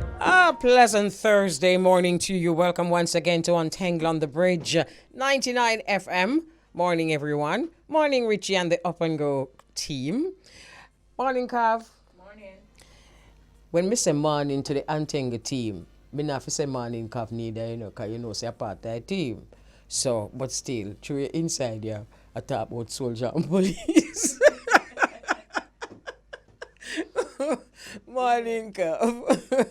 A pleasant Thursday morning to you. Welcome once again to Untengle on the Bridge, 99 FM. Morning, everyone. Morning, Richie and the Up and Go team. Morning, Cav. Morning. When me say morning to the Untengle team, me not fi say morning, Cav, neither, because say a part of the team. So, but still, through your inside, yeah, I talk about soldier and police. Morning, Cav.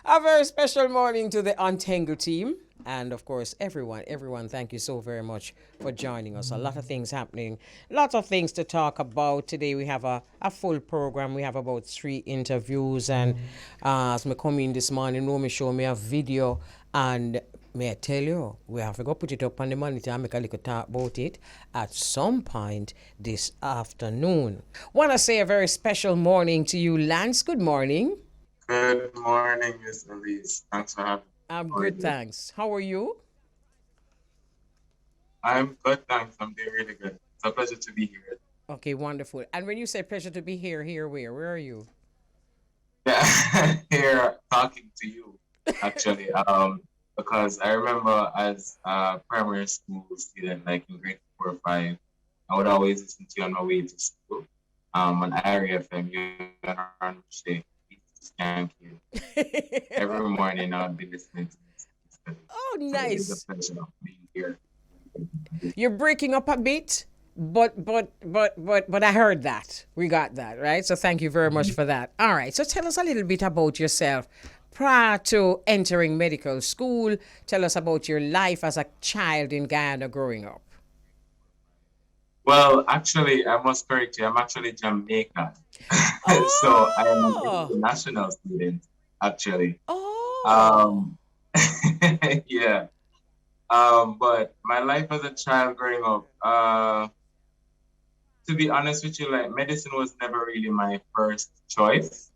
A very special morning to the Untangle team. And of course, everyone, thank you so very much for joining us. A lot of things happening, lots of things to talk about. Today we have a full program. We have about 3 interviews. And as me come in this morning, me show me a video. And may I tell you, we have to go put it up on the monitor and make a little talk about it at some point this afternoon. Want to say a very special morning to you, Lance. Good morning. Good morning, Miss Elise. Thanks for having me. I'm How are good, you? thanks. How are you? I'm good, thanks. I'm doing really good. It's a pleasure to be here. Okay, wonderful. And when you say pleasure to be here, where are you? Yeah, here talking to you, actually. Because I remember as a primary school student, like in grade 4 or 5, I would always listen to you on my way to school. On Irie FM, you around say, "Thank you." Every morning I would be listening to this. Oh, So it is a nice. pleasure being here. You're breaking up a bit, but I heard that. We got that, right? So thank you very much for that. All right. So tell us a little bit about yourself. Prior to entering medical school, tell us about your life as a child in Guyana growing up. Well, actually, I must correct you. I'm actually Jamaican. So I am an Oh, international student, actually. oh, Um, yeah. But my life as a child growing up, to be honest with you, like medicine was never really my first choice.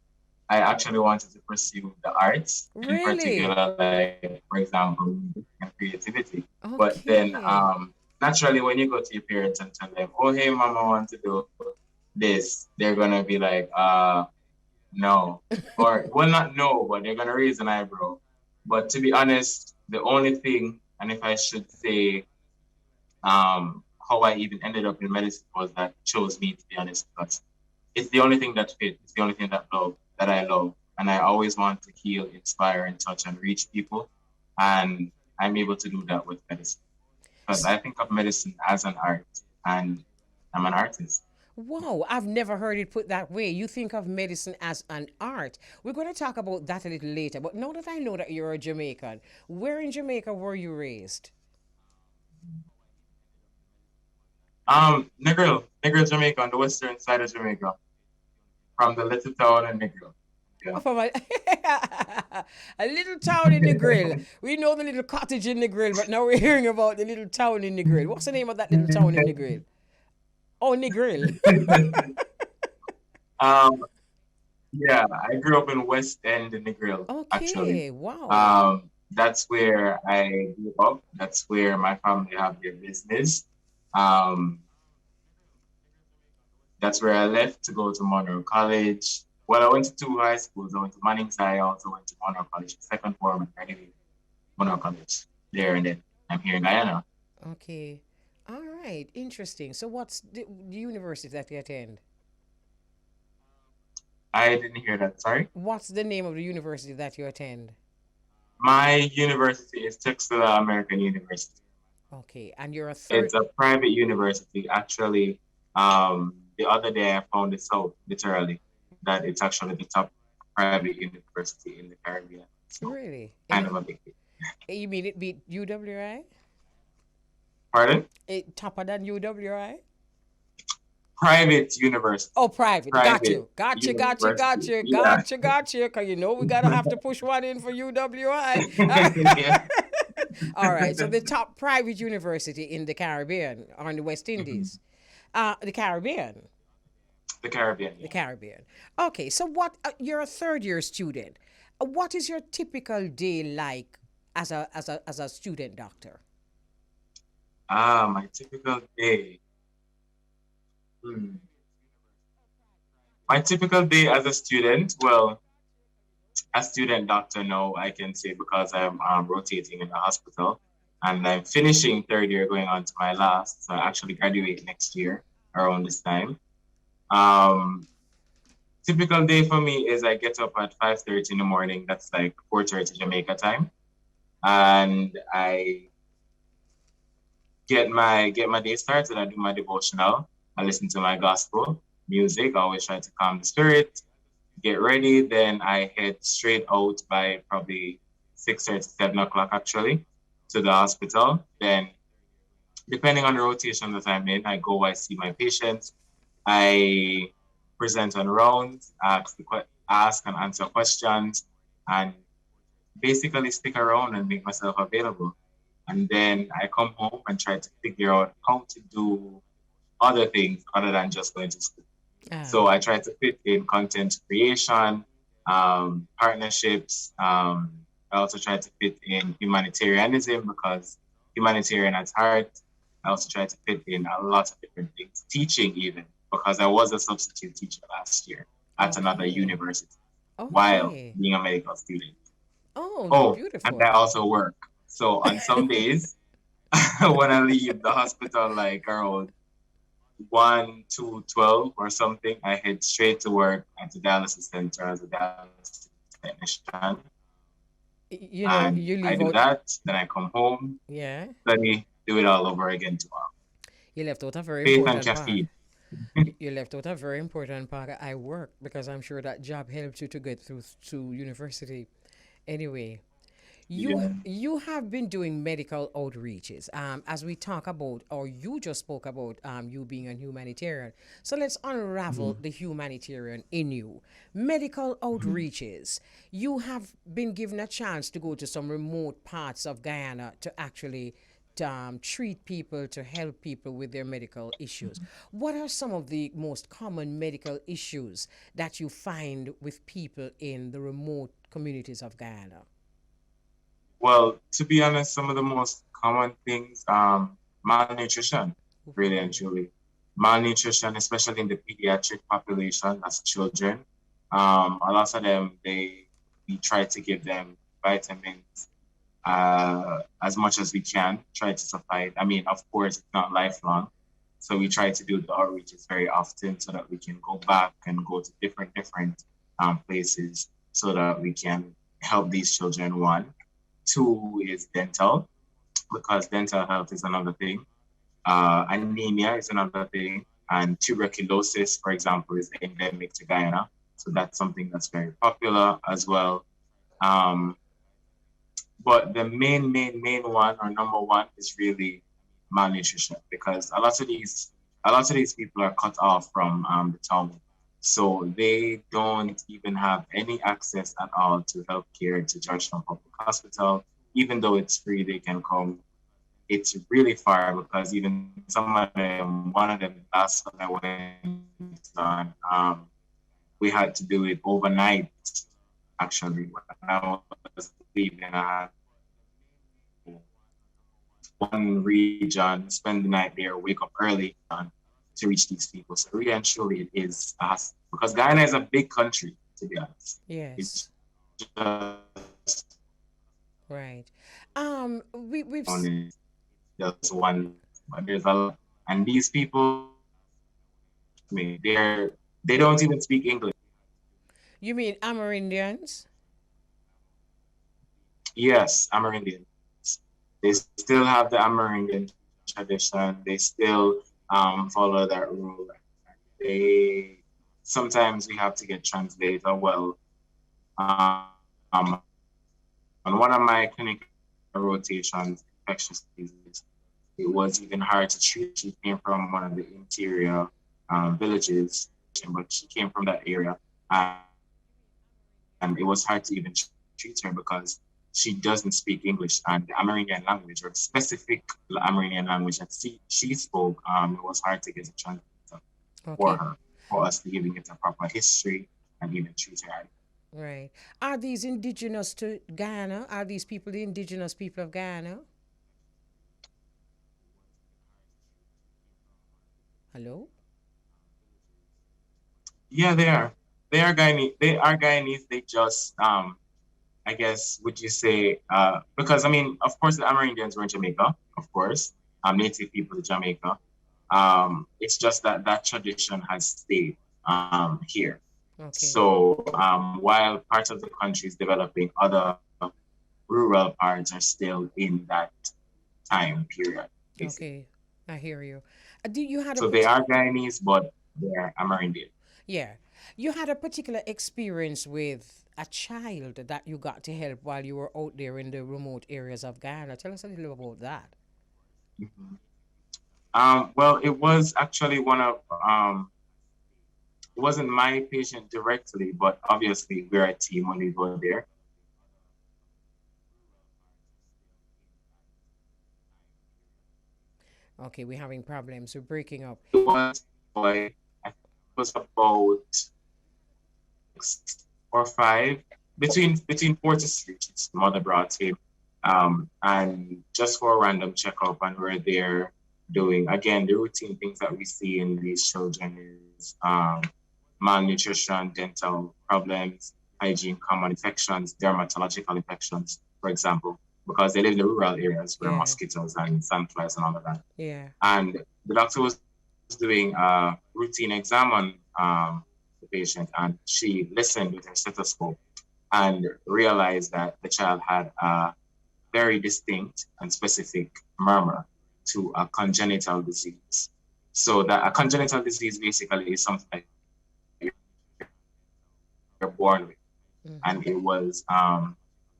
I actually wanted to pursue the arts, in really? particular, like for example, music and creativity. But then, Okay. naturally, when you go to your parents and tell them, "Oh, hey, mama, I want to do this," they're gonna be like, no, or well, not no, but they're gonna raise an eyebrow. But to be honest, the only thing, and if I should say, how I even ended up in medicine was that chose me, to be honest, because it's the only thing that fit. It's the only thing that I love, and I always want to heal, inspire, and touch and reach people, and I'm able to do that with medicine because I think of medicine as an art, and I'm an artist. Wow, I've never heard it put that way. You think of medicine as an art. We're going to talk about that a little later. But now that I know that you're a Jamaican, where in Jamaica were you raised? Negril, Jamaica, on the western side of Jamaica, from the little town in Negril. Yeah. From a, a little town in the grill. We know the little cottage in the grill, but now we're hearing about the little town in the grill. What's the name of that little town in the grill? Oh, in the grill. um, yeah, I grew up in West End in Negril, actually. Okay, wow. That's where I grew up. That's where my family have their business. Um, that's where I left to go to Monroe College. Well, I went to 2 high schools. I went to Manning's High. I also went to Monroe College, second form, and graduated Monroe College there. And then I'm here in Guyana. Okay. All right, interesting. So, what's the university that you attend? I didn't hear that. Sorry. What's the name of the university that you attend? My university is Texas American University. Okay, and you're a third. It's a private university. Actually, the other day I found this out literally that it's actually the top private university in the Caribbean. So Really? In kind the, of a big deal. you mean it beat UWI? Pardon? It tougher than UWI? Private university. Oh, private. Got Private you. Got you. Got you. Got university. you. Yeah. Got you. Got you. Cause you know we gotta have to push one in for UWI. Yeah. All right. So the top private university in the Caribbean or in the West Mhm. Indies. The Caribbean. The Caribbean, The yeah. Caribbean. Okay. So what? You're a third year student. What is your typical day like as a student doctor? My typical day. Hmm. My typical day as a student, well, a student doctor now, I can say, because I'm rotating in the hospital and I'm finishing third year, going on to my last. So I actually graduate next year around this time. Um, Typical day for me is I get up at 5:30 in the morning. That's like 4:30 Jamaica time, and I get my day started. I do my devotional. I listen to my gospel music. I always try to calm the spirit. Get ready. Then I head straight out by probably 6:30, 7 o'clock actually to the hospital. Then depending on the rotation that I'm in, I go. I see my patients. I present on rounds, ask and answer questions, and basically stick around and make myself available. And then I come home and try to figure out how to do other things other than just going to school. So Ah, I try to fit in content creation, partnerships. I also try to fit in humanitarianism because humanitarian at heart. I also try to fit in a lot of different things, teaching even because I was a substitute teacher last year at another okay. university while Okay. being a medical student. Oh, Oh, and I beautiful. also work. So on some days, when I leave the hospital, like around 1 to 12 or something, I head straight to work at the dialysis center as a dialysis technician. And You know, I you do leave that, out, then I come home, yeah, study, do it all over again tomorrow. you left out a very Faith and important part. caffeine. You left out a very important part. I work because I'm sure that job helped you to get through to university. Anyway, Yeah. you have been doing medical outreaches, as we talk about, or you just spoke about you being a humanitarian. So let's unravel Mhm. the humanitarian in you. Medical Mhm. outreaches. You have been given a chance to go to some remote parts of Guyana to actually treat people, to help people with their medical issues. What are some of the most common medical issues that you find with people in the remote communities of Guyana? Well, to be honest, some of the most common things, malnutrition, really and Ooh. truly. Malnutrition, especially in the pediatric population, that's children. A lot of them, we try to give them vitamins as much as we can, try to supply it. I mean, of course, it's not lifelong. So we try to do the outreaches very often so that we can go back and go to different places so that we can help these children. One. Two is dental, because dental health is another thing. Anemia is another thing. And tuberculosis, for example, is endemic to Guyana. So that's something that's very popular as well. Um, but the main one or number one is really malnutrition because a lot of these people are cut off from the town, so they don't even have any access at all to healthcare to Georgetown Public Hospital. Even though it's free, they can come. It's really far because even some of them, one of them, last one I went on, we had to do it overnight. Actually, when I was leaving, I had one region, spend the night there, wake up early to reach these people. So really and truly, it is us because Guyana is a big country. To be honest, it's Yes, just one right. town We've is just one, but there's a lot. And these people, trust me, they don't even speak English. you mean Amerindians? Yes, Amerindians. They still have the Amerindian tradition. They still follow that rule. They sometimes we have to get translator. Well, on one of my clinical rotations, infectious diseases, it was even hard to treat. She came from one of the interior villages, but she came from that area, and it was hard to even treat her because she doesn't speak English. And the Amerindian language, or the specific Amerindian language that she spoke, it was hard to get a translator for her, for us to Okay, even get a proper history and even treat her. right. Are these indigenous to Guyana? Are these people the indigenous people of Guyana? Hello? Yeah, they are. They are Guyanese. They are Guyanese. They just I guess, would you say, because I mean, of course, the Amerindians were in Jamaica, of course, native people in Jamaica. It's just that that tradition has stayed here. Okay. So while part of the country is developing, other rural parts are still in that time period, basically. Okay. I hear you. Do you had a So they are particular Guyanese, but they're Amerindian. yeah. You had a particular experience with a child that you got to help while you were out there in the remote areas of Guyana. Tell us a little about that. Mhm. Well, it was actually it wasn't my patient directly, but obviously we're a team when we go there. Okay, we're having problems. We're breaking up. It was a boy. I think it was about 6 or 5, between 4 to 6. His mother brought him, and just for a random checkup, and we're there doing again the routine things that we see in these children is malnutrition, dental problems, hygiene, common infections, dermatological infections, for example, because they live in the rural areas where Yeah. mosquitoes and sandflies and all of that. Yeah. And the doctor was doing a routine exam on the patient, and she listened with her stethoscope and realized that the child had a very distinct and specific murmur to a congenital disease. So that a congenital disease basically is something that you're born with, and it was Mm-hmm.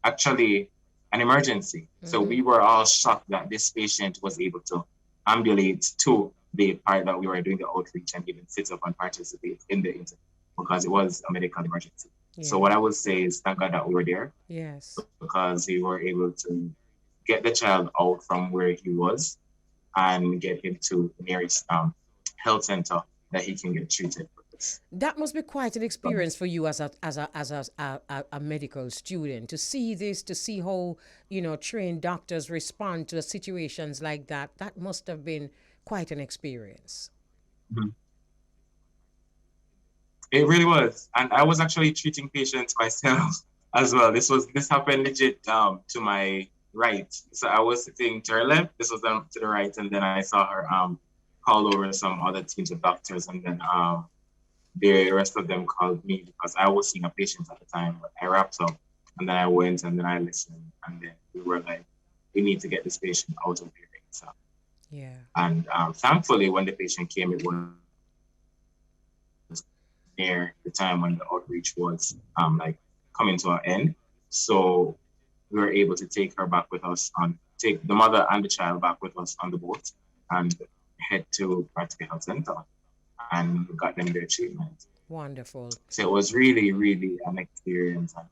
actually an emergency. So we were all shocked Mm-hmm. that this patient was able to ambulate to the part that we were doing the outreach and even sit up and participate in the interview because it was a medical emergency. So what Yeah. I would say is thank God that we were there Yes. because we were able to get the child out from where he was and get him to the nearest health center that he can get treated for this. That must be quite an So, experience for you as a medical student to see this, to see how trained doctors respond to situations like that. That must have been quite an experience. mhm. It really was, and I was actually treating patients myself as well. This happened legit to my right. So I was sitting to her left. This was to the right, and then I saw her call over some other teams of doctors, and then the rest of them called me because I was seeing a patient at the time. But I wrapped up, and then I went and then I listened, and then we were like, we need to get this patient out of here. So, Yeah. and thankfully, when the patient came, it was near the time when the outreach was like coming to an end. So we were able to take her back with us take the mother and the child back with us on the boat and head to Practical Health Center and got them their treatment. Wonderful. So it was really, really an experience. And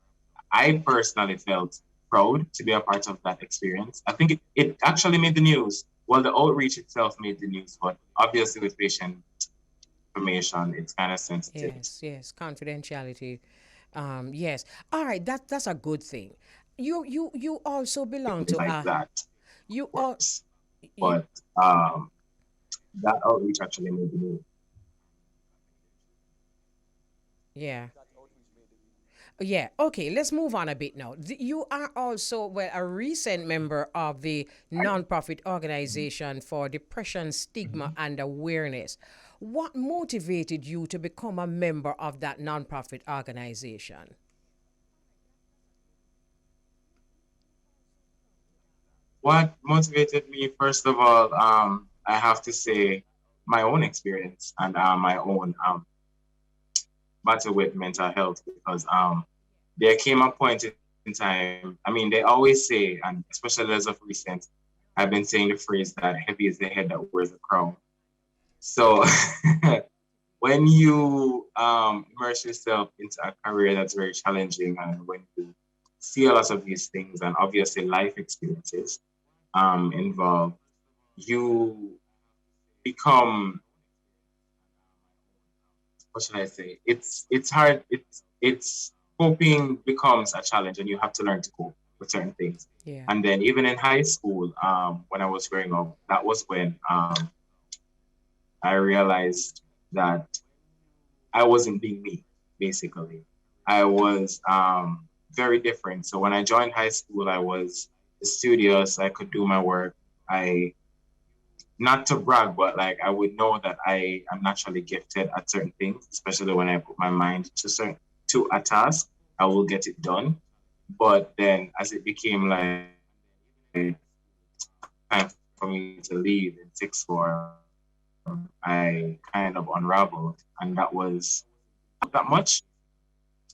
I personally felt proud to be a part of that experience. I think it actually made the news. Well, the outreach itself made the news, but obviously with patient information, it's kind of sensitive. Yes, yes, confidentiality. Yes. All right, that's a good thing. You also belong Things to like that, you of all course. you, But that outreach actually made the news. yeah. Yeah, okay, let's move on a bit now. You are also, well, a recent member of the nonprofit organization for depression, stigma, Mhm. and awareness. What motivated you to become a member of that nonprofit organization? What motivated me, first of all, I have to say my own experience and my own battle with mental health because there came a point in time. I mean, they always say, and especially as of recent, I've been saying the phrase that heavy is the head that wears the crown. So when you immerse yourself into a career that's very challenging, and when you see a lot of these things, and obviously life experiences involved, you become, what should I say? It's hard. It's coping becomes a challenge, and you have to learn to cope with certain things. Yeah. And then even in high school, when I was growing up, that was when I realized that I wasn't being me. Basically, I was very different. So when I joined high school, I was studious. I could do my work. I not to brag, but like I would know that I am naturally gifted at certain things, especially when I put my mind to a task, I will get it done. But then as it became like time for me to leave in sixth form, I kind of unraveled, and that was that much.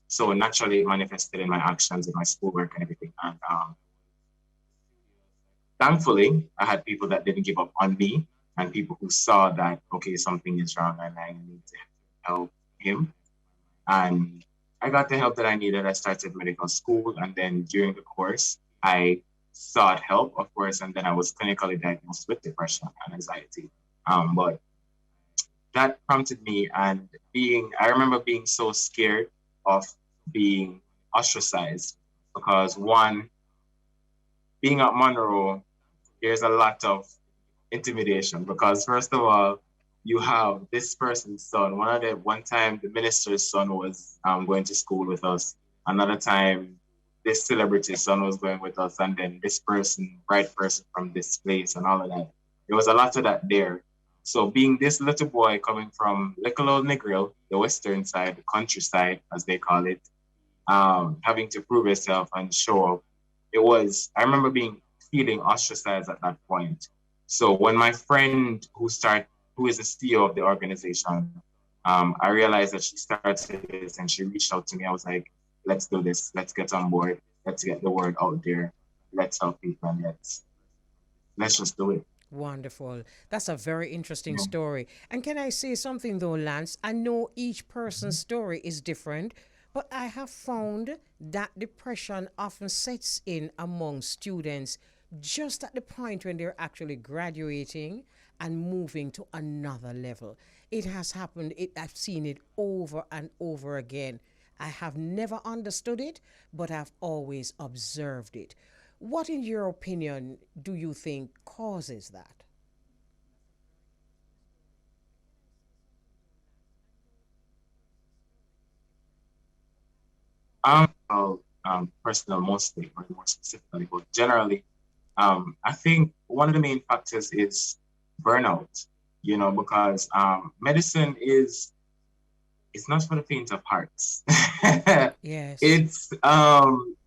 So naturally, it manifested in my actions, in my schoolwork, and everything. And thankfully, I had people that didn't give up on me, and people who saw that okay, something is wrong, and I need to help him. And I got the help that I needed. I started medical school, and then during the course, I sought help, of course, and then I was clinically diagnosed with depression and anxiety. But that prompted me, and I remember being so scared of being ostracized because one, being at Monroe, there's a lot of intimidation because first of all, you have this person's son. One time the minister's son was going to school with us. Another time this celebrity's son was going with us, and then this person, right person from this place, and all of that. There was a lot of that there. So being this little boy coming from little old Negril, the western side, the countryside, as they call it, having to prove yourself and show up. I remember feeling ostracized at that point. So when my friend who is the CEO of the organization, I realized that she started this and she reached out to me. I was like, let's do this. Let's get on board. Let's get the word out there. Let's help people and let's just do it. Wonderful. That's a very interesting Yeah. story. And can I say something though, Lance? I know each person's story is different, but I have found that depression often sets in among students just at the point when they're actually graduating and moving to another level. It has happened. I've seen it over and over again. I have never understood it, but I've always observed it. What, in your opinion, do you think causes that? Personal mostly, or more specifically, but generally, I think one of the main factors is burnout, because medicine it's not for the faint of hearts. Yes.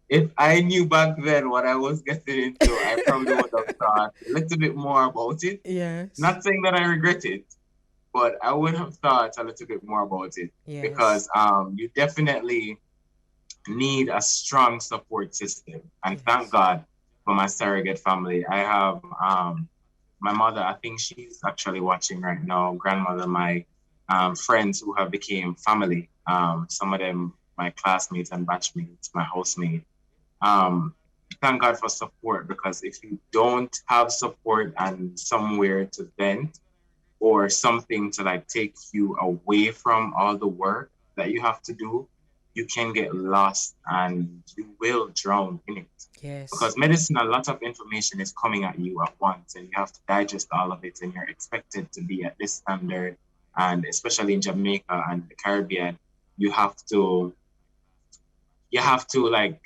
If I knew back then what I was getting into, I probably would have thought a little bit more about it. Yes. Not saying that I regret it, but I would have thought a little bit more about it Yes. because you definitely need a strong support system. And thank Yes. God for my surrogate family. I have my mother, I think she's actually watching right now, grandmother, my friends who have become family. Some of them, my classmates and batchmates, my housemate. Um, thank God for support because if you don't have support and somewhere to vent, or something to like take you away from all the work that you have to do, you can get lost and you will drown in it. Yes. Because medicine, a lot of information is coming at you at once, and you have to digest all of it, and you're expected to be at this standard. And especially in Jamaica and the Caribbean, you have to like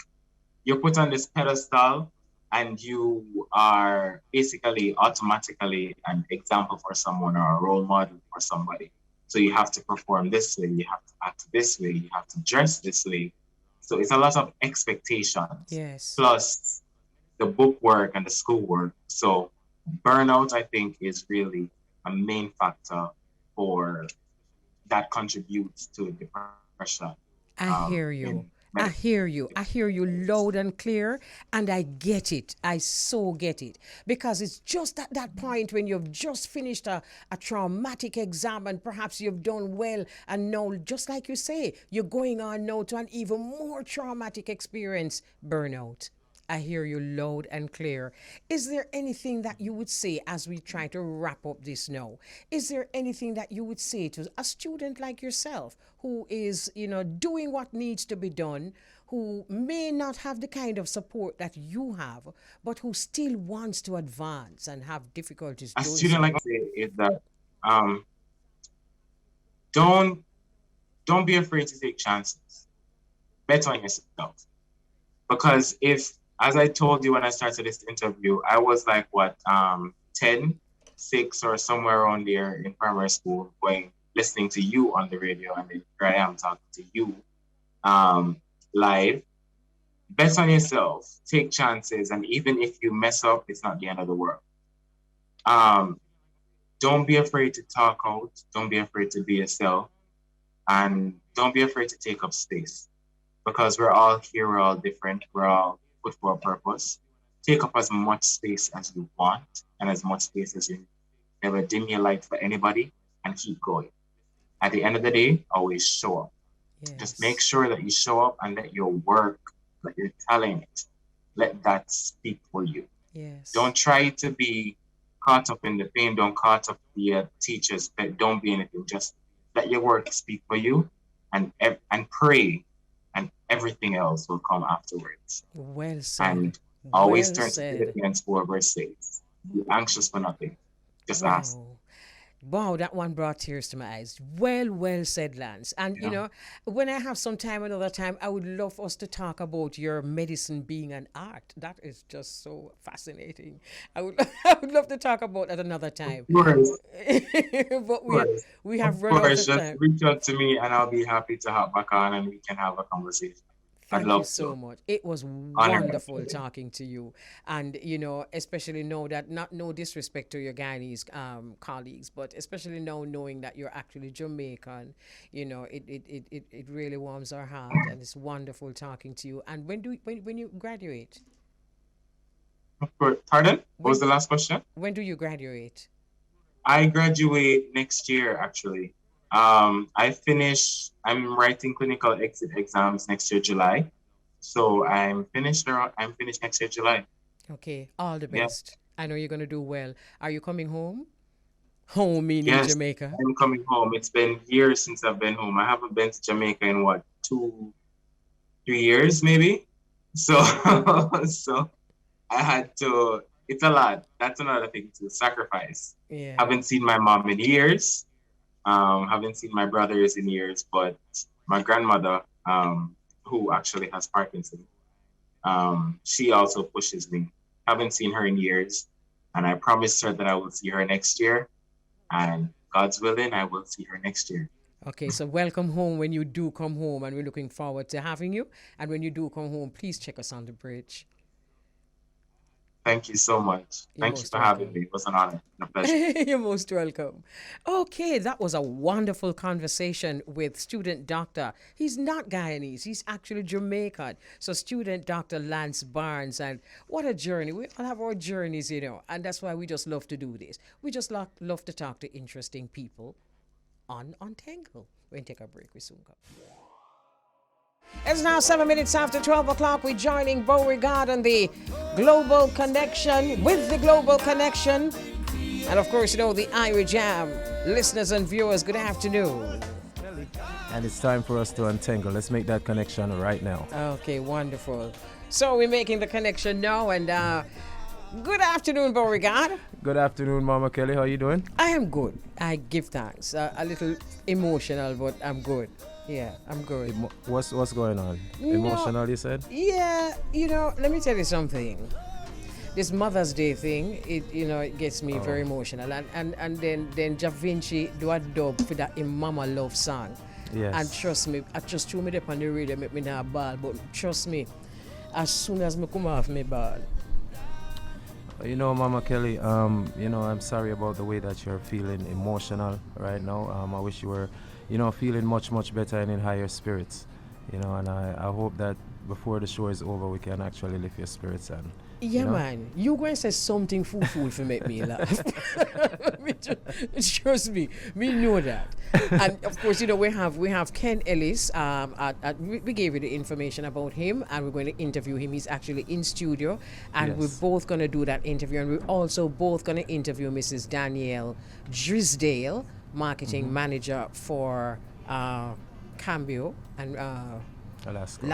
you're put on this pedestal and you are basically automatically an example for someone or a role model for somebody. So you have to perform this way, you have to act this way, you have to dress this way. So it's a lot of expectations Yes. plus the book work and the school work. So burnout, I think, is really a main factor for that contributes to depression I hear in you. medicine. I hear you. I hear you loud and clear, and I get it. I so get it. Because it's just at that point when you've just finished a traumatic exam and perhaps you've done well, and now, just like you say, you're going on now to an even more traumatic experience, burnout. I hear you loud and clear. Is there anything that you would say as we try to wrap up this now? Is there anything that you would say to a student like yourself who is, doing what needs to be done, who may not have the kind of support that you have, but who still wants to advance and have difficulties A doing student, like so? I say, is that um, don't don't be afraid to take chances. Bet on yourself. Because if, as I told you when I started this interview, I was like, what, 10, 6 or somewhere around there in primary school, going, listening to you on the radio, and then here I am talking to you um, live. Bet on yourself, take chances, and even if you mess up, it's not the end of the world. Um, don't be afraid to talk out. Don't be afraid to be yourself, and don't be afraid to take up space because we're all here. We're all different. We're all put for a purpose. Take up as much space as you want and as much space as you need. Never dim your light for anybody and keep going. At the end of the day, always show up. Just make Yes. sure that you show up and let your work, let your talent, let that speak for you. Yes. Don't try to be caught up in the pain. Don't caught up the teachers. Don't be anything. Just let your work speak for you, and pray, and everything else will come afterwards. Well said. And always Well turn to said. Philippians 4 verse 6. Be anxious for nothing. Just ask. Wow. Wow, that one brought tears to my eyes. Well, well said, Lance. And You know, when I have some time, another time, I would love us to talk about your medicine being an art. That is just so fascinating. I would, I would love to talk about that another of time. course, But of course, we of have run out course. of Just time. reach out to me, and I'll be happy to hop back on, and we can have a conversation. I'd Thank you love so to. much. It was Honored, wonderful actually. talking to you, and especially know that, not no disrespect to your Guyanese colleagues, but especially now knowing that you're actually Jamaican, it really warms our heart, and it's wonderful talking to you. And when you graduate, Of course. Pardon? What was when the last question? when do you graduate? I graduate next year, actually. I'm writing clinical exit exams next year, July. So I'm finished next year, July. Okay, all the Yeah. best. I know you're gonna do well. Are you coming home? Home meaning Yes, Jamaica. I'm coming home. It's been years since I've been home. I haven't been to Jamaica in what, 3 years maybe? So, so I had to, it's a lot. That's another thing to sacrifice. Yeah. Haven't seen my mom in years. Haven't seen my brothers in years, but my grandmother, who actually has Parkinson's, she also pushes me. Haven't seen her in years, and I promised her that I will see her next year, and God's willing, I will see her next year. Okay, so welcome home when you do come home, and we're looking forward to having you. And when you do come home, please check us on the bridge. Thank you so much. You're Thank you most for having welcome. me. It was an honor and a pleasure. You're most welcome. Okay, that was a wonderful conversation with student doctor. He's not Guyanese, he's actually Jamaican. So, student doctor Lance Barnes, and what a journey. We all have our journeys, and that's why we just love to do this. We just love to talk to interesting people on Untengle. We'll take a break. We soon come. It's now 7 minutes after 12 o'clock. We're joining Beauregard on the Global Connection with the Global Connection. And of course, the Irie Jam. Listeners and viewers, good afternoon. And it's time for us to untangle. Let's make that connection right now. Okay, wonderful. So we're making the connection now, and good afternoon, Beauregard. Good afternoon, Mama Kelly. How you doing? I am good. I give thanks. A little emotional, but I'm good. Yeah, I'm good. What's going on? No. Emotional, you said? Yeah, let me tell you something. This Mother's Day thing, it gets me very emotional. And then Da Vinci do a dub for that in Mama Love song. Yes. And trust me, I just threw me up on the radio, make me not ball, but trust me, as soon as me come off me ball. Mama Kelly, I'm sorry about the way that you're feeling emotional right now. I wish you were, feeling much, much better and in higher spirits. And I hope that before the show is over, we can actually lift your spirits and, Yeah, man. You going to say something fool for make me laugh. Trust me, me know that. And of course, we have Ken Ellis. We gave you the information about him, and we're going to interview him. He's actually in studio, and Yes. we're both going to do that interview. And we're also both going to interview Mrs. Danielle Drisdale, marketing manager for Cambio and Alaska.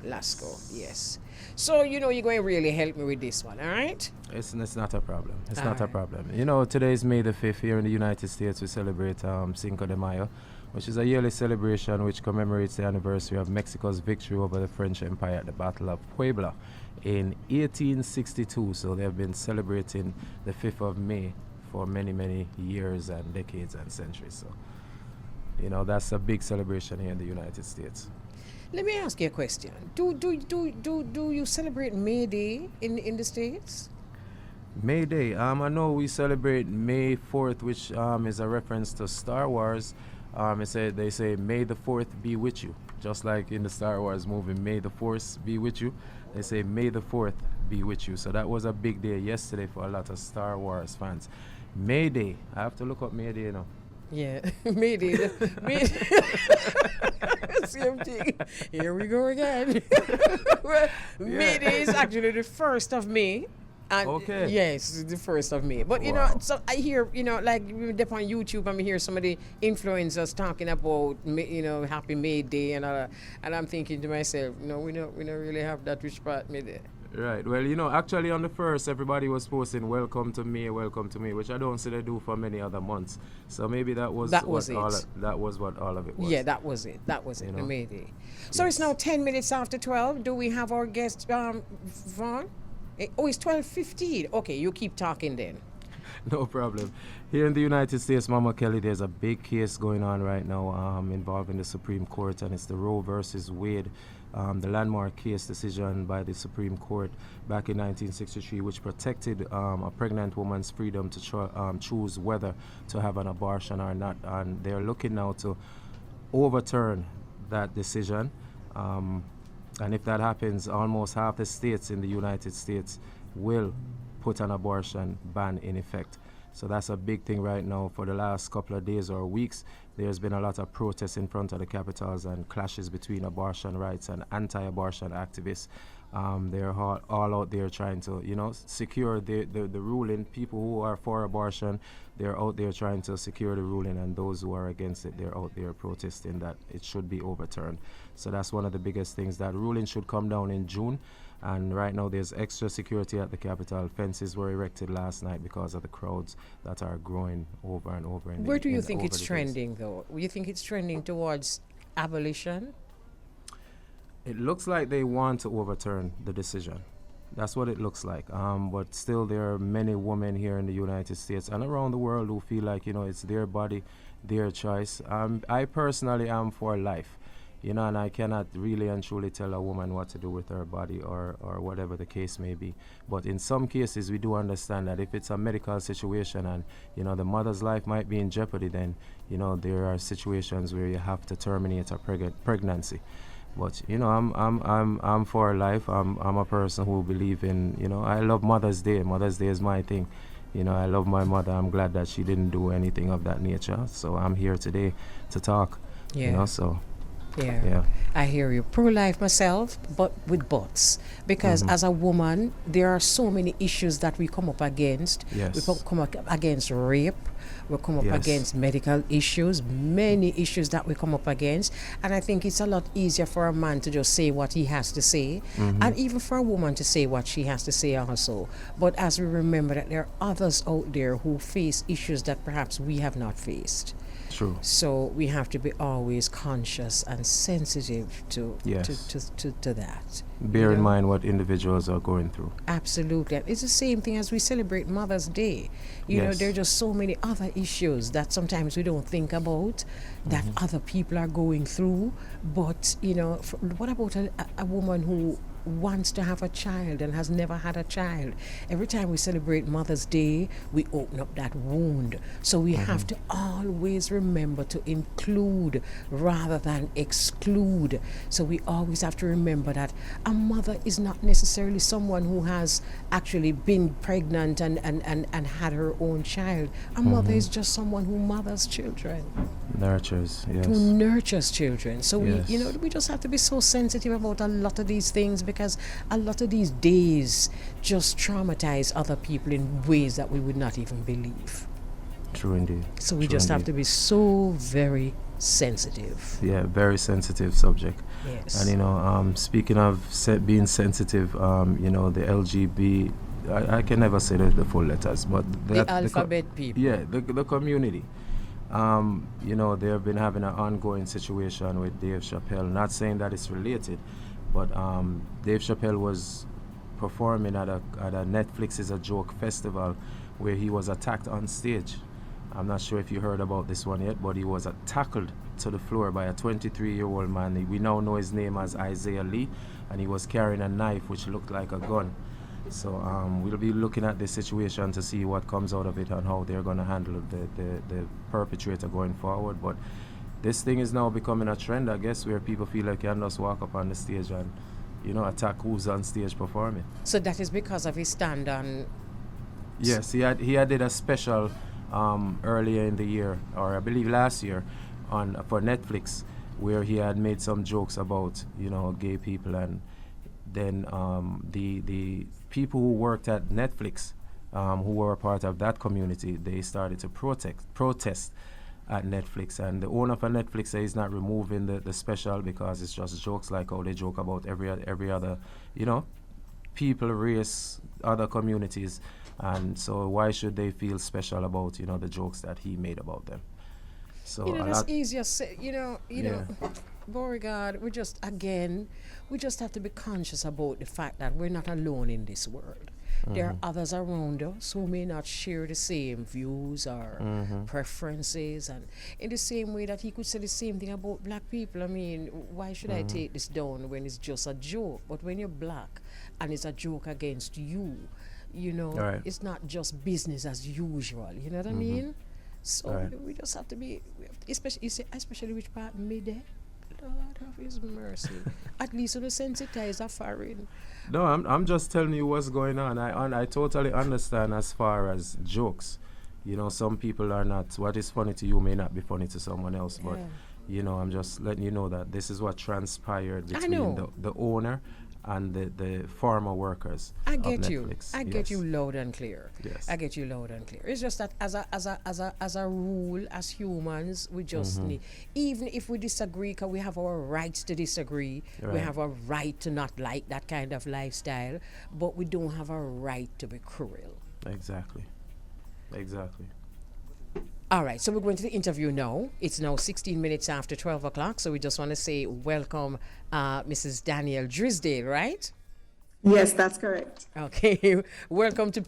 Lasco, yes. So, you're going to really help me with this one, all right? It's not a problem. It's All not a right. problem. Today is May the 5th here in the United States. We celebrate Cinco de Mayo, which is a yearly celebration which commemorates the anniversary of Mexico's victory over the French Empire at the Battle of Puebla in 1862. So they have been celebrating the 5th of May for many, many years and decades and centuries. So, you know, that's a big celebration here in the United States. Let me ask you a question. Do you celebrate May Day in the States? May Day. I know we celebrate May 4th, which is a reference to Star Wars. They say, May the 4th be with you. Just like in the Star Wars movie, May the Force be with you. They say, May the 4th be with you. So that was a big day yesterday for a lot of Star Wars fans. May Day. I have to look up May Day, you know. Yeah, May Day. Same thing. Here we go again. Well, May Day is actually the 1st of May. And okay. Yes, the 1st of May. But, you know, so I hear, you know, like up on YouTube, I hear some of the influencers talking about, you know, Happy May Day and all that. And I'm thinking to myself, no, we don't really have that which part May Day. Right. Well, you know, actually on the 1st, everybody was posting welcome to May, which I don't see they do for many other months. So maybe that was what all of it was. Yeah, that was it. You know? May Day. So Yes. It's now 10 minutes after 12. Do we have our guest, Vaughn? Oh, it's 12:15. Okay, you keep talking then. No problem. Here in the United States, Mama Kelly, there's a big case going on right now involving the Supreme Court, and it's the Roe versus Wade, the landmark case decision by the Supreme Court back in 1963, which protected a pregnant woman's freedom to choose whether to have an abortion or not. And they're looking now to overturn that decision. And if that happens, almost half the states in the United States will put an abortion ban in effect. So that's a big thing right now. For the last couple of days or weeks, there's been a lot of protests in front of the capitals and clashes between abortion rights and anti-abortion activists. They're all out there trying to, you know, secure the ruling. People who are for abortion, they're out there trying to secure the ruling, and those who are against it, they're out there protesting that it should be overturned. So that's one of the biggest things. That ruling should come down in June. And right now there's extra security at the Capitol. Fences were erected last night because of the crowds that are growing over and over. Where do you think it's trending, though? Do you think it's trending towards abolition? It looks like they want to overturn the decision. That's what it looks like. But still, there are many women here in the United States and around the world who feel like, you know, it's their body, their choice. I personally am for life. You know, and I cannot really and truly tell a woman what to do with her body or whatever the case may be. But in some cases, we do understand that if it's a medical situation and, you know, the mother's life might be in jeopardy, then, you know, there are situations where you have to terminate a pregnancy. But, you know, I'm for life. I'm a person who believe in, you know, I love Mother's Day. Mother's Day is my thing. You know, I love my mother. I'm glad that she didn't do anything of that nature. So I'm here today to talk. Yeah. You know, so. Yeah, I hear you. Pro-life myself, but with buts. Because as a woman, there are so many issues that we come up against. Yes. We come up against rape. We come up against medical issues, many issues that we come up against. And I think it's a lot easier for a man to just say what he has to say, and even for a woman to say what she has to say also. But as we remember that there are others out there who face issues that perhaps we have not faced. True. So we have to be always conscious and sensitive to that. Bear in mind what individuals are going through. Absolutely. It's the same thing as we celebrate Mother's Day. You know, there are just so many other issues that sometimes we don't think about that other people are going through. But, you know, what about a woman who wants to have a child and has never had a child? Every time we celebrate Mother's Day, we open up that wound. So we have to always remember to include rather than exclude. So we always have to remember that a mother is not necessarily someone who has actually been pregnant and had her own child. A mother is just someone who mothers children. Nurtures, yes. Who nurtures children. So we just have to be so sensitive about a lot of these things, because a lot of these days just traumatize other people in ways that we would not even believe. True indeed. So we just have to be so very sensitive. Yeah, very sensitive subject. Yes. And, you know, speaking of being sensitive, you know, the LGB, I can never say the full letters, but the alphabet people. Yeah, the community. They have been having an ongoing situation with Dave Chappelle. Not saying that it's related, but Dave Chappelle was performing at a Netflix is a Joke festival where he was attacked on stage. I'm not sure if you heard about this one yet, but he was tackled to the floor by a 23-year-old man. We now know his name as Isaiah Lee, and he was carrying a knife which looked like a gun. So we'll be looking at this situation to see what comes out of it and how they're going to handle the perpetrator going forward. But this thing is now becoming a trend, I guess, where people feel like you can just walk up on the stage and, attack who's on stage performing. So that is because of his stand on. Yes, he had did a special earlier in the year, or I believe last year, for Netflix, where he had made some jokes about gay people, and then the people who worked at Netflix, who were a part of that community, they started to protest at Netflix, and the owner for Netflix says he's not removing the special because it's just jokes like how they joke about every other people, race, other communities. And so why should they feel special about, the jokes that he made about them? So that's easier said, Beauregard, we just have to be conscious about the fact that we're not alone in this world. There are others around us who may not share the same views or preferences, and in the same way that he could say the same thing about black people. I mean, why should I take this down when it's just a joke? But when you're black and it's a joke against you, right. It's not just business as usual. You know what I mean? So right. we just have to be, especially which part mid. Lord have His mercy. At least on the sensitize are foreign. No, I'm just telling you what's going on. I totally understand as far as jokes. Some people are not. What is funny to you may not be funny to someone else. But I'm just letting you know that this is what transpired between the owner and the former workers. I get of you. Netflix. I get you loud and clear. Yes. I get you loud and clear. It's just that as a rule, as humans, we just need, even if we disagree, because we have our rights to disagree, we have a right to not like that kind of lifestyle, but we don't have a right to be cruel. Exactly. All right, so we're going to the interview now. It's now 16 minutes after 12 o'clock, so we just want to say welcome, Mrs. Danielle Drisdale, right? Yes, that's correct. Okay, welcome to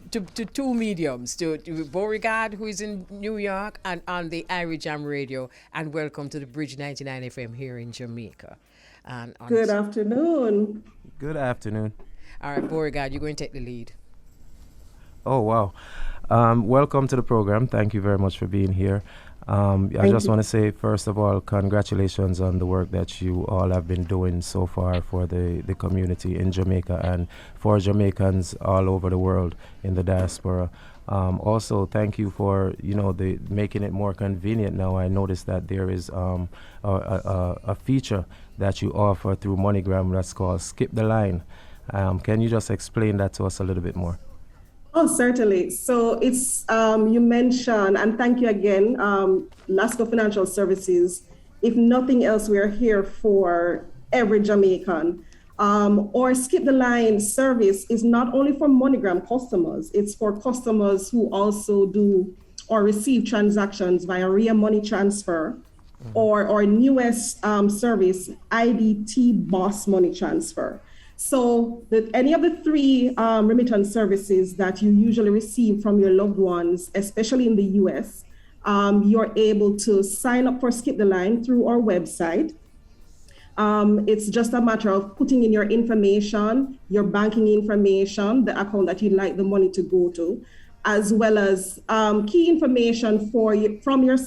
two mediums, to Beauregard, who is in New York, and on the Irie Jam Radio, and welcome to the Bridge 99 FM here in Jamaica. And Good afternoon. Good afternoon. All right, Beauregard, you're going to take the lead. Oh, wow. Welcome to the program. Thank you very much for being here. I just want to say, first of all, congratulations on the work that you all have been doing so far for the community in Jamaica and for Jamaicans all over the world in the diaspora. Also, thank you for, making it more convenient now. I noticed that there is a feature that you offer through MoneyGram that's called Skip the Line. Can you just explain that to us a little bit more? Oh, certainly. So it's, you mentioned, and thank you again, Lasco Financial Services. If nothing else, we are here for every Jamaican. Or Skip the Line service is not only for MoneyGram customers, it's for customers who also do or receive transactions via RIA money transfer or newest service, IDT Boss Money Transfer. So any of the three remittance services that you usually receive from your loved ones, especially in the US, you're able to sign up for Skip the Line through our website. It's just a matter of putting in your information, your banking information, the account that you'd like the money to go to, as well as key information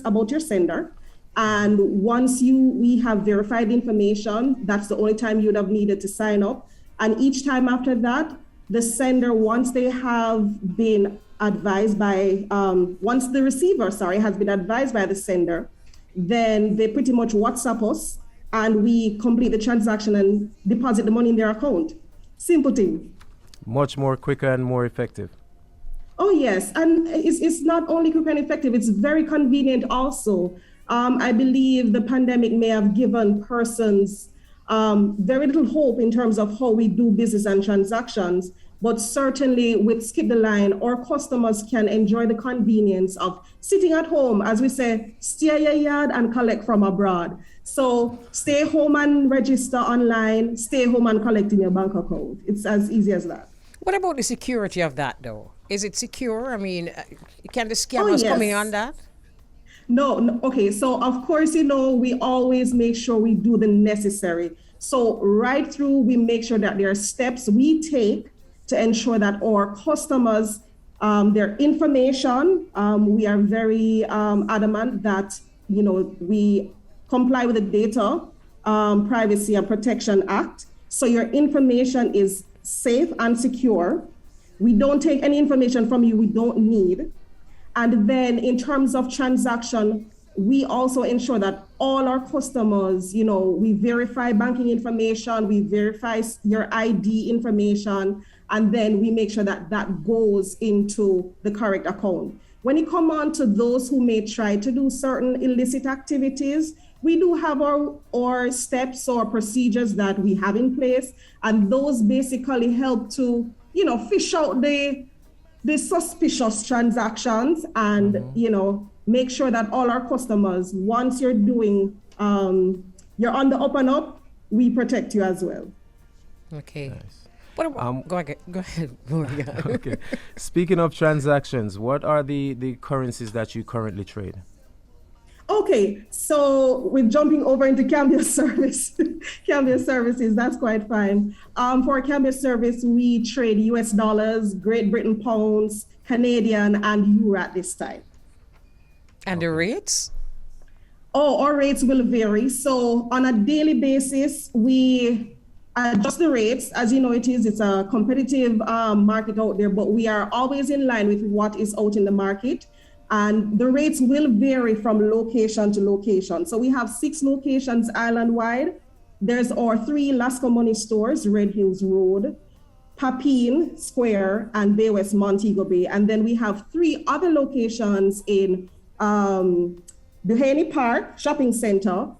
about your sender. And once we have verified information, that's the only time you'd have needed to sign up. And each time after that, the sender, once they have been advised by, once the receiver, has been advised by the sender, then they pretty much WhatsApp us and we complete the transaction and deposit the money in their account. Simple thing. Much more quicker and more effective. Oh, yes. And it's not only quick and effective, it's very convenient also. I believe the pandemic may have given persons very little hope in terms of how we do business and transactions. But certainly with Skip the Line, our customers can enjoy the convenience of sitting at home, as we say, steer your yard and collect from abroad. So stay home and register online, stay home and collect in your bank account. It's as easy as that. What about the security of that, though? Is it secure? I mean, can the scammers come in on that? No, okay. So of course, we always make sure we do the necessary. So right through, we make sure that there are steps we take to ensure that our customers, their information, we are very adamant that, we comply with the Data Privacy and Protection Act. So your information is safe and secure. We don't take any information from you we don't need. And then in terms of transaction, we also ensure that all our customers, we verify banking information, we verify your ID information, and then we make sure that that goes into the correct account. When it comes on to those who may try to do certain illicit activities, we do have our steps or procedures that we have in place, and those basically help to, fish out the suspicious transactions and, make sure that all our customers, once you're doing, you're on the up and up, we protect you as well. Okay. Nice. What about, go ahead. Okay. Speaking of transactions, what are the currencies that you currently trade? Okay, so we're jumping over into Cambia service. Cambia services, that's quite fine. For Cambia service, we trade US dollars, Great Britain pounds, Canadian, and euro at this time. And the rates? Oh, our rates will vary. So on a daily basis, we adjust the rates. As you know, it's a competitive market out there, but we are always in line with what is out in the market. And the rates will vary from location to location. So we have 6 locations island-wide. There's our 3 Lasco Money stores, Red Hills Road, Papine Square, and Bay West Montego Bay. And then we have 3 other locations in Duhaney Park Shopping Center,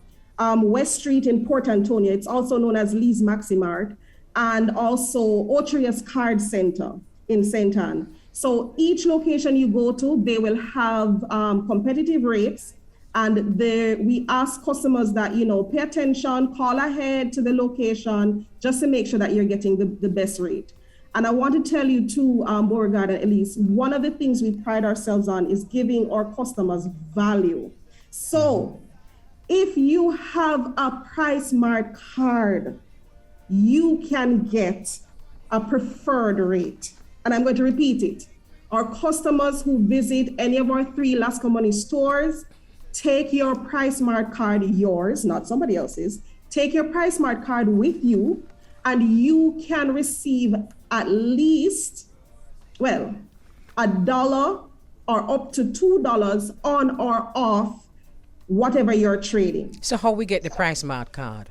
West Street in Port Antonio. It's also known as Lee's Maximart, and also Otrius Card Center in St. Anne. So each location you go to, they will have competitive rates, and we ask customers that, pay attention, call ahead to the location just to make sure that you're getting the best rate. And I want to tell you too, Beauregard and Elise, one of the things we pride ourselves on is giving our customers value. So if you have a PriceSmart card, you can get a preferred rate. And I'm going to repeat it. Our customers who visit any of our 3 Lasco Money stores, take your PriceSmart card, yours, not somebody else's. Take your PriceSmart card with you, and you can receive at least, $1 or up to $2 on or off whatever you're trading. So how we get the PriceSmart card?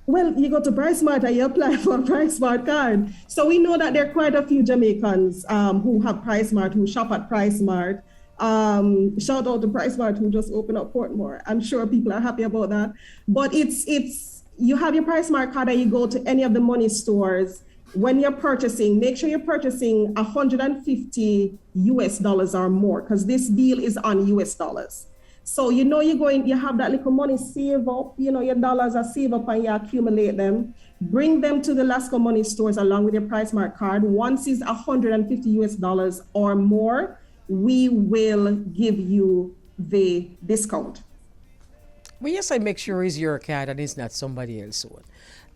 Well, you go to PriceSmart and you apply for a PriceSmart card. So we know that there are quite a few Jamaicans who have PriceSmart, who shop at PriceSmart. Shout out to PriceSmart who just opened up Portmore. I'm sure people are happy about that. But it's you have your PriceSmart card and you go to any of the money stores. When you're purchasing, make sure you're purchasing $150 US or more, because this deal is on US dollars. So you have that little money save up, your dollars are save up and you accumulate them. Bring them to the Lasco Money stores along with your PriceSmart card. Once it's $150 US or more, we will give you the discount. Well, yes, I make sure it's your card and it's not somebody else's one.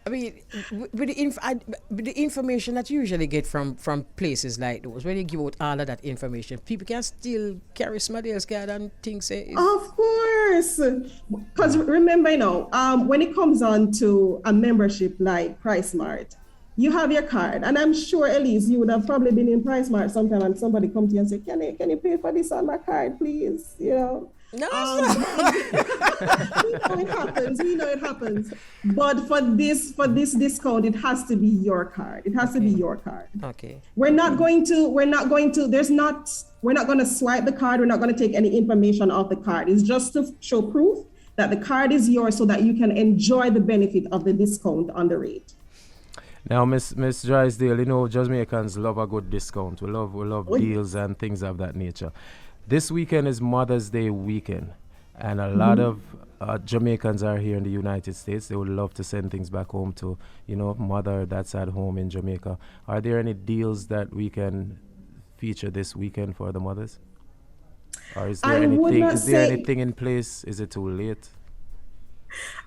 I mean, with the information that you usually get from places like those, when you give out all of that information, people can still carry somebody else's card and think say. Of course, because remember, when it comes on to a membership like PriceSmart, you have your card, and I'm sure, Elise, you would have probably been in PriceSmart sometime, and somebody come to you and say, "Can you pay for this on my card, please?" No. We know it happens. But for this discount, it has to be your card. It has to be your card. Okay. We're not going to swipe the card. We're not going to take any information off the card. It's just to show proof that the card is yours so that you can enjoy the benefit of the discount on the rate. Now, Miss Drysdale, you know, Jamaicans love a good discount. We love deals and things of that nature. This weekend is Mother's Day weekend, and a lot of Jamaicans are here in the United States. They would love to send things back home to, mother that's at home in Jamaica. Are there any deals that we can feature this weekend for the mothers? Or is there anything in place? Is it too late?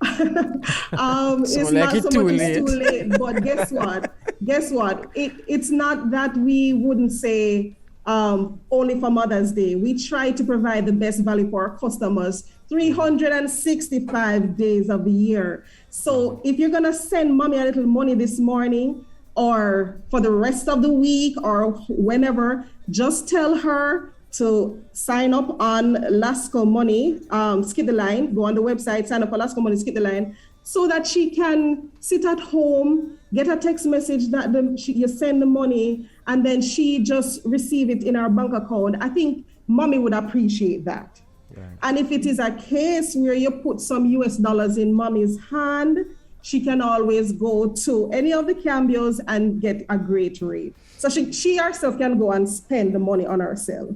It's like not it so too much late. it's too late, but guess what? It's not that we wouldn't say only for Mother's Day. We try to provide the best value for our customers 365 days of the year. So if you're gonna send mommy a little money this morning or for the rest of the week or whenever, just tell her to sign up on Lasco Money, skip the line, go on the website, sign up for Lasco Money, skip the line, so that she can sit at home, get a text message that you send the money, and then she just receive it in our bank account. I think mommy would appreciate that. Yeah. And if it is a case where you put some US dollars in mommy's hand, she can always go to any of the cambios and get a great rate. So she herself can go and spend the money on herself.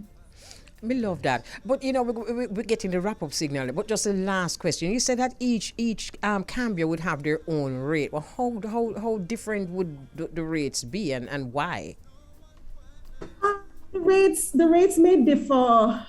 We love that. But, we're getting the wrap-up signal. But just the last question. You said that each cambio would have their own rate. Well, how different would the rates be and why? The rates may differ.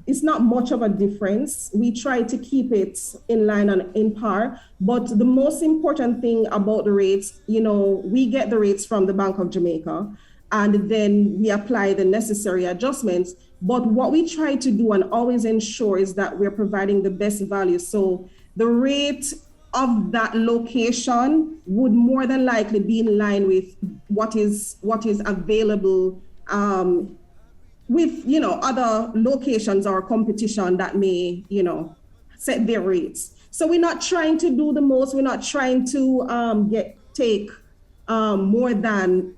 It's not much of a difference. We try to keep it in line and in par. But the most important thing about the rates, we get the rates from the Bank of Jamaica, and then we apply the necessary adjustments. But what we try to do and always ensure is that we're providing the best value. So the rate of that location would more than likely be in line with what is available with other locations or competition that may set their rates. So we're not trying to do the most. We're not trying to take more than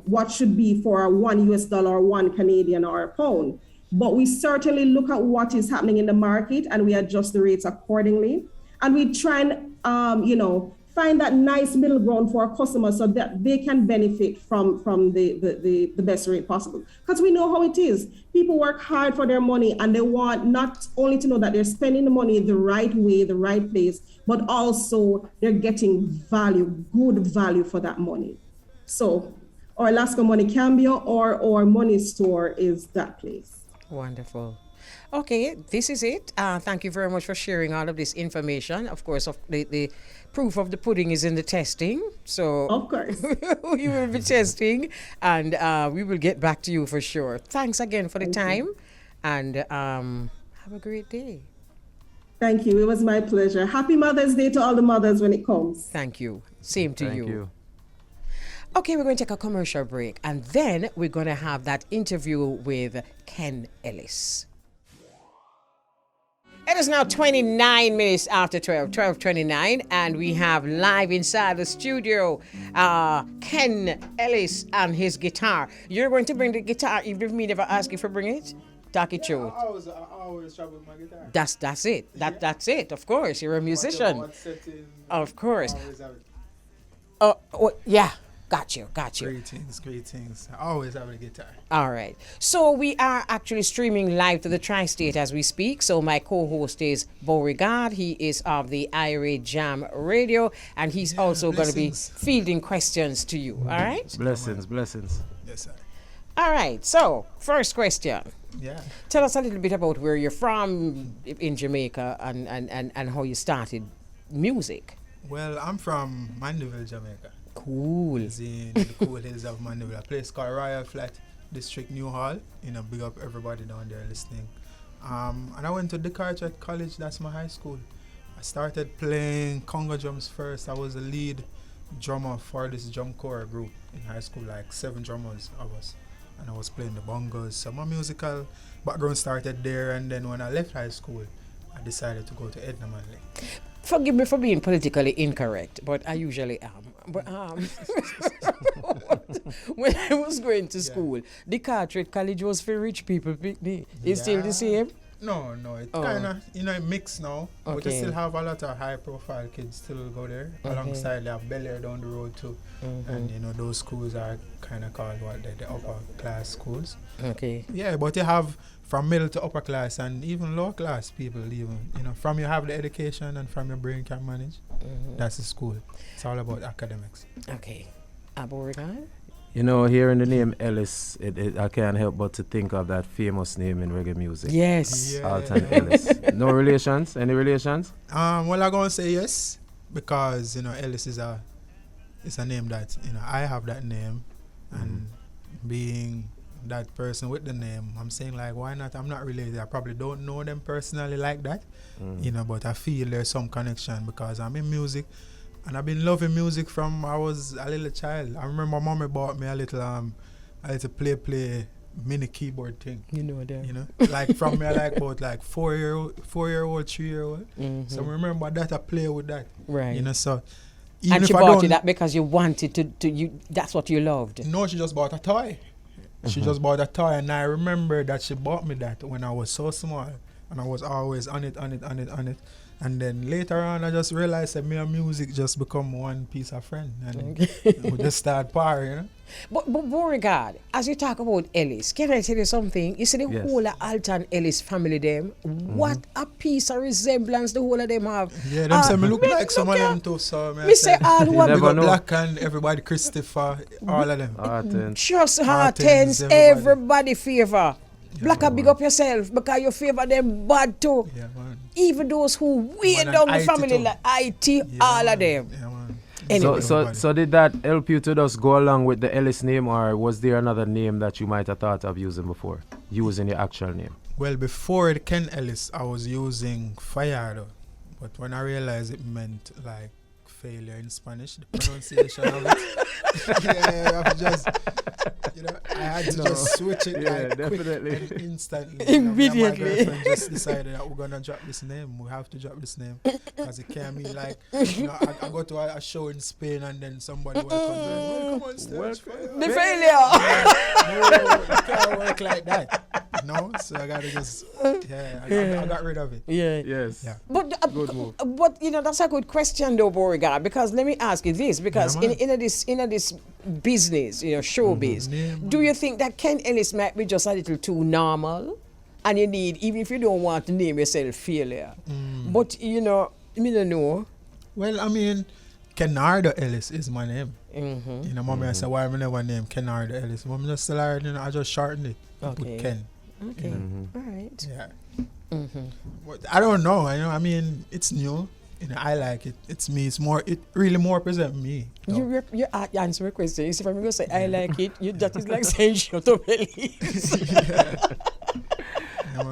what should be for $1 US or 1 Canadian or a pound. But we certainly look at what is happening in the market and we adjust the rates accordingly. And we try and find that nice middle ground for our customers so that they can benefit from the best rate possible. Because we know how it is. People work hard for their money and they want not only to know that they're spending the money the right way, the right place, but also they're getting value, good value for that money. So our Lasco Money Cambio or our money store is that place. Wonderful. Okay, this is it. Thank you very much for sharing all of this information. Of course, the proof of the pudding is in the testing. So of course, you will be testing, and we will get back to you for sure. Thanks again for the time, and have a great day. Thank you. It was my pleasure. Happy Mother's Day to all the mothers when it comes. Thank you. Same to Thank you. Okay, we're going to take a commercial break, and then we're going to have that interview with Ken Ellis. It is now 29 minutes after 12:29, and we have live inside the studio Ken Ellis and his guitar. You're going to bring the guitar, even if me never ask you for bring it? Talk it through. I always travel with my guitar. That's it. That's it, of course. You're a musician. Of course. Yeah. Got you. Greetings. I always have a guitar. All right. So we are actually streaming live to the Tri-State as we speak. So my co-host is Beauregard. He is of the Irie Jam Radio, and he's also going to be fielding questions to you. All right? Blessings. Yes, sir. All right. So first question. Yeah. Tell us a little bit about where you're from in Jamaica and how you started music. Well, I'm from Mandeville, Jamaica. Cool. It's in the cool hills of Mandeville, a place called Royal Flat, District New Hall. Big up everybody down there listening. And I went to Decatur College, that's my high school. I started playing conga drums first. I was the lead drummer for this drum corps group in high school, like 7 drummers of us. And I was playing the bongos. So my musical background started there, and then when I left high school, I decided to go to Edna Manley. Forgive me for being politically incorrect, but I usually am. But when I was going to school, the Carteret College was for rich people picnic. Is still the same? No, it Oh. kind of, it mixed now. But Okay. you still have a lot of high-profile kids still go there. Alongside, they have Bel Air down the road too. And, those schools are kind of called the upper-class schools. Okay. Yeah, but you have from middle to upper class and even lower class people even, from you have the education and from your brain can manage. That's the school. It's all about academics. Okay. Aboriginal? Hearing the name Ellis, I can't help but to think of that famous name in reggae music. Yes. Yeah. Alton Ellis. No relations? Any relations? Well, I'm gonna say yes because Ellis is a name that I have that name, and being that person with the name, I'm saying like, why not? I'm not related. I probably don't know them personally like that, but I feel there's some connection because I'm in music. And I've been loving music from I was a little child. I remember mommy bought me a little play mini keyboard thing. That. Like from me about like 4-year-old, 3-year-old. So I remember that I play with that. Right. So even And if she I bought don't, you that because you wanted to you. That's what you loved. No, she just bought a toy. She just bought a toy, and I remember that she bought me that when I was so small, and I was always on it. And then later on, I just realized that me and music just become one piece of friend, and we just start par, But Beauregard, as you talk about Ellis, can I tell you something? You see the Yes. whole of Alton Ellis family them. What a piece of resemblance the whole of them have. Yeah, them say me look me like some of look them too. So Me say all who You are never big up know. Black and everybody, Christopher, all of them. Alton. just Martins, heartens, everybody. everybody favor. Black and big up yourself because you favor them bad too. Yeah, man. Even those who weigh Man, down and the IT family too. like IT, Yeah, all man. of them. Yeah, man. Anyway. So did that help you to just go along with the Ellis name, or was there another name that you might have thought of using before, using your actual name? Well, before the Ken Ellis, I was using Fayado, but when I realized it meant like failure in Spanish, the pronunciation of it, I just, I had to just switch it like definitely. quick and instantly. Immediately. Me and my girlfriend just decided that we're gonna drop this name. We have to drop this name because it can't be like, I go to a show in Spain and then somebody welcome on stage. The failure. No, it can't work like that. No, so I gotta just, I got rid of it. Yeah. Yes. Yeah. But Good move. but that's a good question though, Beauregard, because let me ask you this, because Yeah, man. in this business, showbiz, Yeah, do you think that Ken Ellis might be just a little too normal, and you need, even if you don't want to name yourself failure, but me don't know. Well, I mean, Kenardo Ellis is my name. Mommy I said, why am I never name Kenardo Ellis? Mommy just said, I just shortened it. I put Okay. Ken. Okay, all right. Yeah. But I don't know. I mean, it's new. I like it. It's me. It really more represent me. You answer my question. You see, if I'm going to say I like it, that is like saying shut up, Ellis.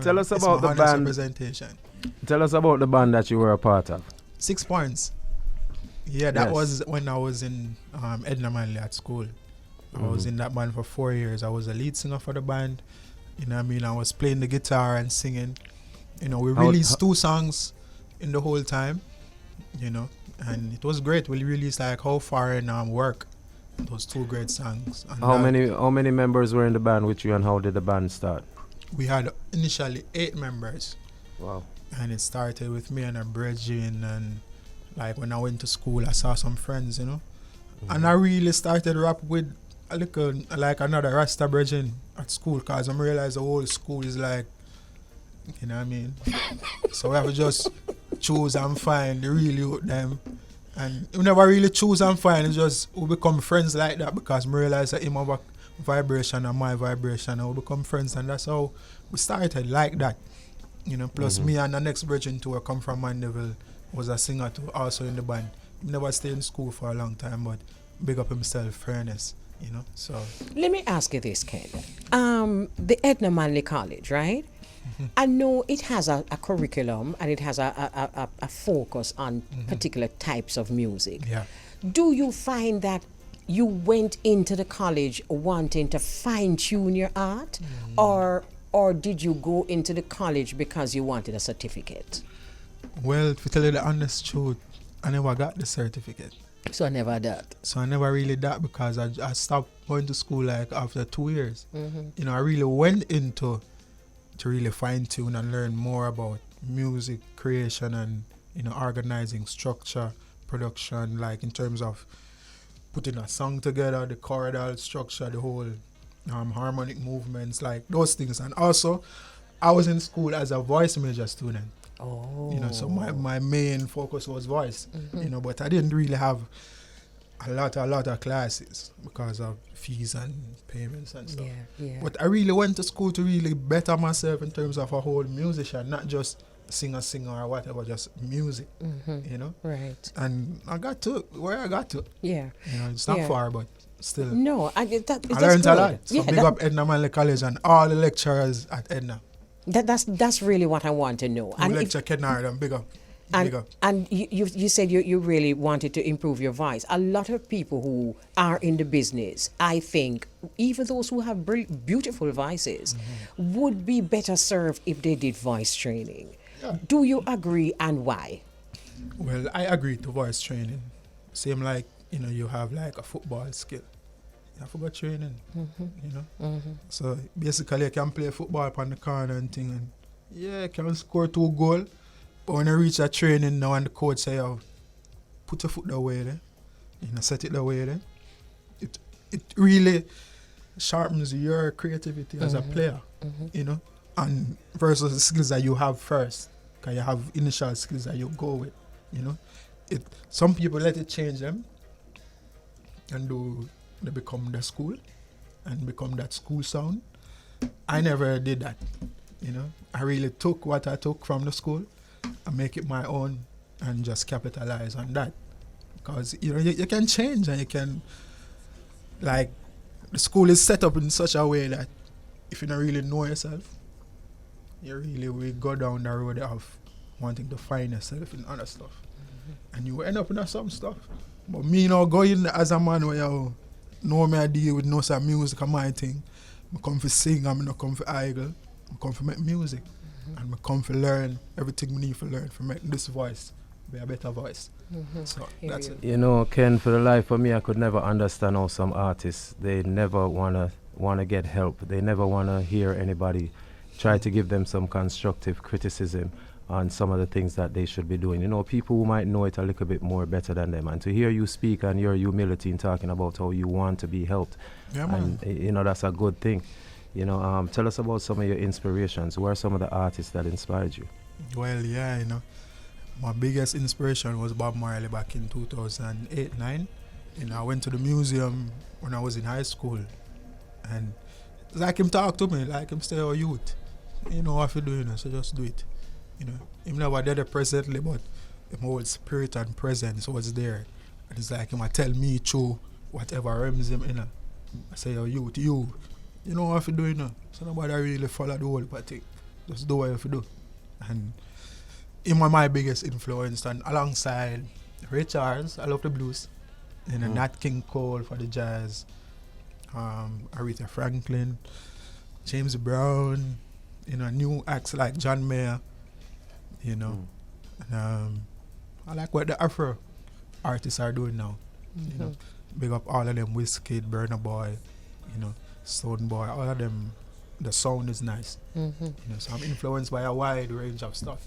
Tell us It's about my the honest band. representation. Tell us about the band that you were a part of. 6 points. Yeah, that Yes. was when I was in Edna Manley at school. I was in that band for 4 years. I was a lead singer for the band. I was playing the guitar and singing. We released 2 songs in the whole time, and it was great. We released like How Far and Work. Those 2 great songs. And How many members were in the band with you, and how did the band start? We had initially 8 members. Wow. And it started with me and a brethren, and like when I went to school I saw some friends, and I really started rap with a little, like another Rasta brethren at school, because I realized the whole school is like, so we have to just choose and find the really with them, and we never really choose and find, it's just we become friends like that, because I realized that him have a vibration and my vibration, and we become friends, and that's how we started like that. Plus me and the next brethren too, I come from Mandeville, was a singer too, also in the band. He never stayed in school for a long time, but big up himself, fairness, so. Let me ask you this, Ken. The Edna Manley College, right? I know it has a curriculum and it has a focus on particular types of music. Yeah. Do you find that you went into the college wanting to fine-tune your art, or did you go into the college because you wanted a certificate? Well, to tell you the honest truth, I never got the certificate. So I never did. So I never really that, because I stopped going to school like after 2 years. I really went into to really fine tune and learn more about music creation and organizing structure, production, like in terms of putting a song together, the chordal structure, the whole harmonic movements, like those things. And also, I was in school as a voice major student. Oh. So my main focus was voice. But I didn't really have a lot of classes because of fees and payments and stuff. Yeah. But I really went to school to really better myself in terms of a whole musician, not just singer or whatever, just music, Right. And I got to where I got to. Yeah. It's not far, but still. No, I learned a lot. So big up Edna Manley College and all the lecturers at Edna. That's really what I want to know. And lecture Kenardo and big up. And you said you really wanted to improve your voice. A lot of people who are in the business, I think, even those who have beautiful voices, would be better served if they did voice training. Yeah. Do you agree, and why? Well, I agree to voice training. Same like, you have like a football skill. You have to go training, So basically you can play football upon the corner and thing, and you can score 2 goals. But when you reach a training now and the coach say, oh, put your foot away there, set it away there, it really sharpens your creativity as a player, and versus the skills that you have first, because you have initial skills that you go with, Some people let it change them, and they become the school, and become that school sound. I never did that, I really took what I took from the school, and make it my own and just capitalize on that, because you can change, and you can, like, the school is set up in such a way that if you don't really know yourself, you really will go down the road of wanting to find yourself in other stuff, and you will end up in some stuff. But me now going as a man where you know me, I deal with some music and my thing. I come for sing, I'm not come for idle, I come for make music. And I come to learn everything we need to learn to make this voice be a better voice. So that's it. Ken, for the life of me, I could never understand how some artists, they never wanna get help. They never wanna hear anybody try to give them some constructive criticism on some of the things that they should be doing. People who might know it a little bit more better than them. And to hear you speak and your humility in talking about how you want to be helped, and that's a good thing. Tell us about some of your inspirations. Who are some of the artists that inspired you? Well, my biggest inspiration was Bob Marley back in 2008-9. I went to the museum when I was in high school, and it's like him talk to me, like him stay our youth. You know what you do, so just do it. Him never dead presently, but him whole spirit and presence was there. And it's like him I tell me through whatever realms him in. I say, oh, youth, you know what you do, So nobody really follow the whole thing. Just do what you have to do. And him was my biggest influence, and alongside Ray Charles, I love the blues. Nat King Cole for the jazz. Aretha Franklin, James Brown, new acts like John Mayer, And, I like what the Afro artists are doing now. Big up all of them, Wizkid, Burna Boy, Stone Boy, all of them. The sound is nice. So I'm influenced by a wide range of stuff.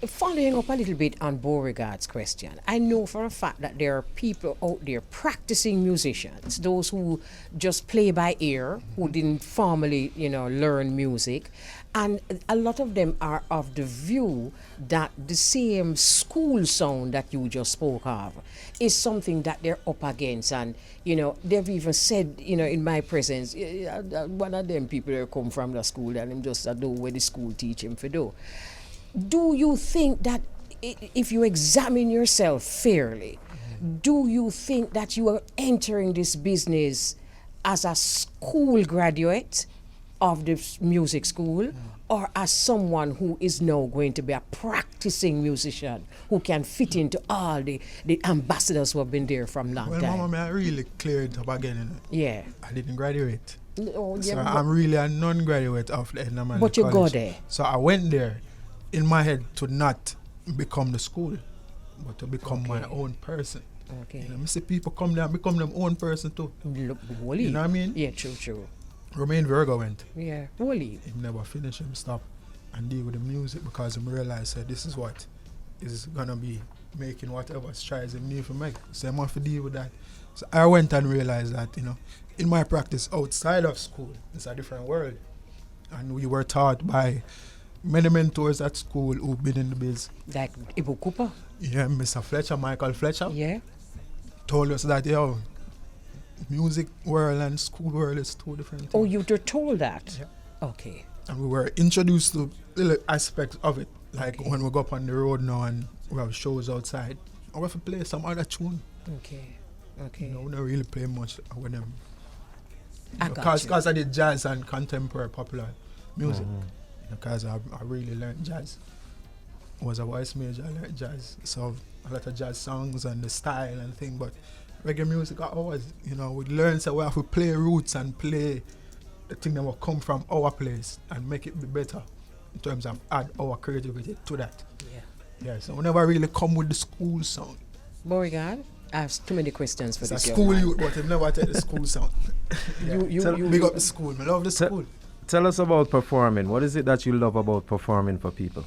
Following up a little bit on Beauregard's question, I know for a fact that there are people out there practicing musicians, those who just play by ear, who didn't formally, learn music. And a lot of them are of the view that the same school sound that you just spoke of is something that they're up against. And, they've even said, in my presence, one of them people that come from the school and them just do what the school teach him to do. Do you think that if you examine yourself fairly, do you think that you are entering this business as a school graduate of the music school, or as someone who is now going to be a practicing musician who can fit into all the ambassadors who have been there from long time? Well, Mama, I really cleared it up again. Yeah. I didn't graduate. Oh, so I'm really a non-graduate of the Edna Manley But you College. go there. So I went there in my head to not become the school, but to become my own person. Okay. I see people come there and become their own person too. Look, you know what I mean? Yeah, true. Romain Virgo went. Yeah. Really? He never finished him stop and deal with the music because he realized that this is what is gonna be making whatever strides him need to make. So I have to deal with that. So I went and realized that, in my practice outside of school, it's a different world. And we were taught by many mentors at school who've been in the biz. Like Ibu Cooper? Yeah, Mr. Fletcher, Michael Fletcher, Yeah. told us that, music world and school world is two different things. Oh, you were told that? Yeah. Okay. And we were introduced to little aspects of it. Like Okay. when we go up on the road now and we have shows outside, and we have to play some other tune. Okay. Okay. We don't really play much with them. I got you. Because I did jazz and contemporary popular music. Because I really learned jazz. I was a voice major, I learned jazz. So a lot of jazz songs and the style and thing. But reggae music, I always, we learn so we have to play roots and play the thing that will come from our place and make it be better in terms of add our creativity to that. Yeah. Yeah, so we never really come with the school sound. Beauregard, I have too many questions for It's a this young school man. youth, but I never take the school sound. Big up the school. I love the school. Tell us about performing. What is it that you love about performing for people?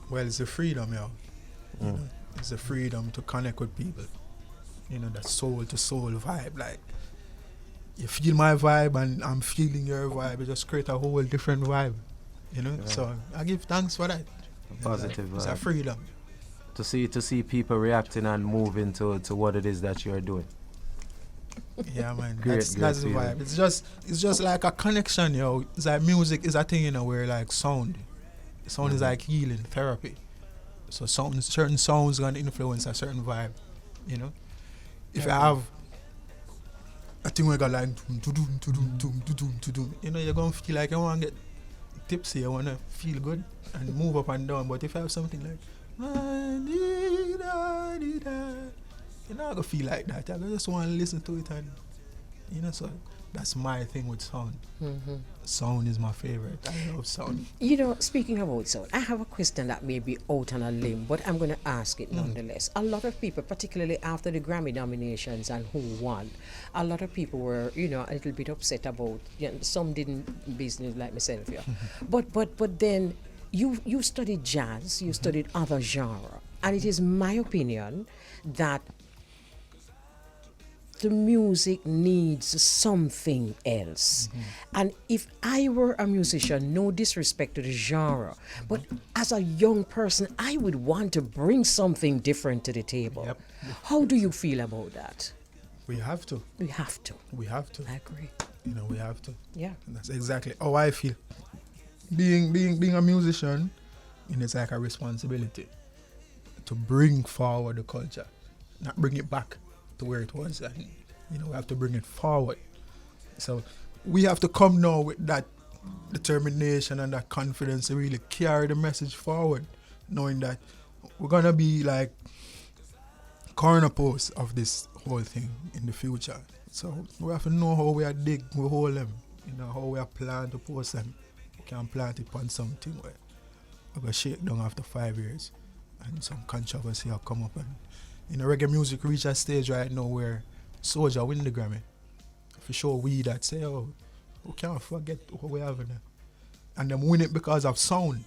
Well, it's the freedom, It's the freedom to connect with people. That soul to soul vibe. Like, you feel my vibe and I'm feeling your vibe. It just create a whole different vibe. So I give thanks for that. Positive It's a vibe. freedom. To see people reacting and moving to what it is that you're doing. Yeah, man. Great That's the feeling. vibe. It's just like a connection, It's like music is a thing, where like sound. Sound is like healing, therapy. So certain sounds gonna influence a certain vibe, If I have a thing where I got like you're gonna feel like you wanna get tipsy, you wanna feel good and move up and down. But if I have something like you're not gonna feel like that. I just wanna listen to it and so that's my thing with sound. Sound is my favorite. I love sound. Speaking about sound, I have a question that may be out on a limb, but I'm going to ask it nonetheless. A lot of people, particularly after the Grammy nominations and who won, a lot of people were, a little bit upset about, some didn't business like myself, but then you studied jazz, you studied other genre, and it is my opinion that the music needs something else. And if I were a musician, no disrespect to the genre, but as a young person, I would want to bring something different to the table. Yep. How do you feel about that? We have to. We have to. We have to. I agree. We have to. Yeah. And that's exactly how I feel. Being a musician, it's like a responsibility to bring forward the culture, not bring it back to where it was, and we have to bring it forward. So we have to come now with that determination and that confidence to really carry the message forward, knowing that we're gonna be like corner posts of this whole thing in the future. So we have to know how we are dig, we hold them, how we are plan to post them. We can plant it on something where we're gonna shake down after 5 years and some controversy will come up, and reggae music reach a stage right now where Soldier win the Grammy. For sure, we that say, we can't forget what we have in there. And them win it because of sound.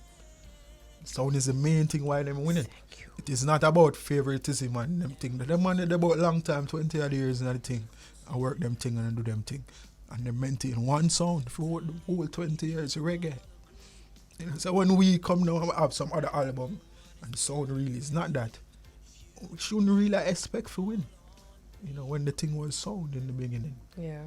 Sound is the main thing why them win it. Thank you. It is not about favoritism and them thing. Them man they about long time, 20 odd years and thing. I work them thing and I do them thing. And they maintain one sound for the whole 20 years reggae. So when we come now and have some other album and the sound really is not that, we shouldn't really expect to win. When the thing was sound in the beginning. Yeah.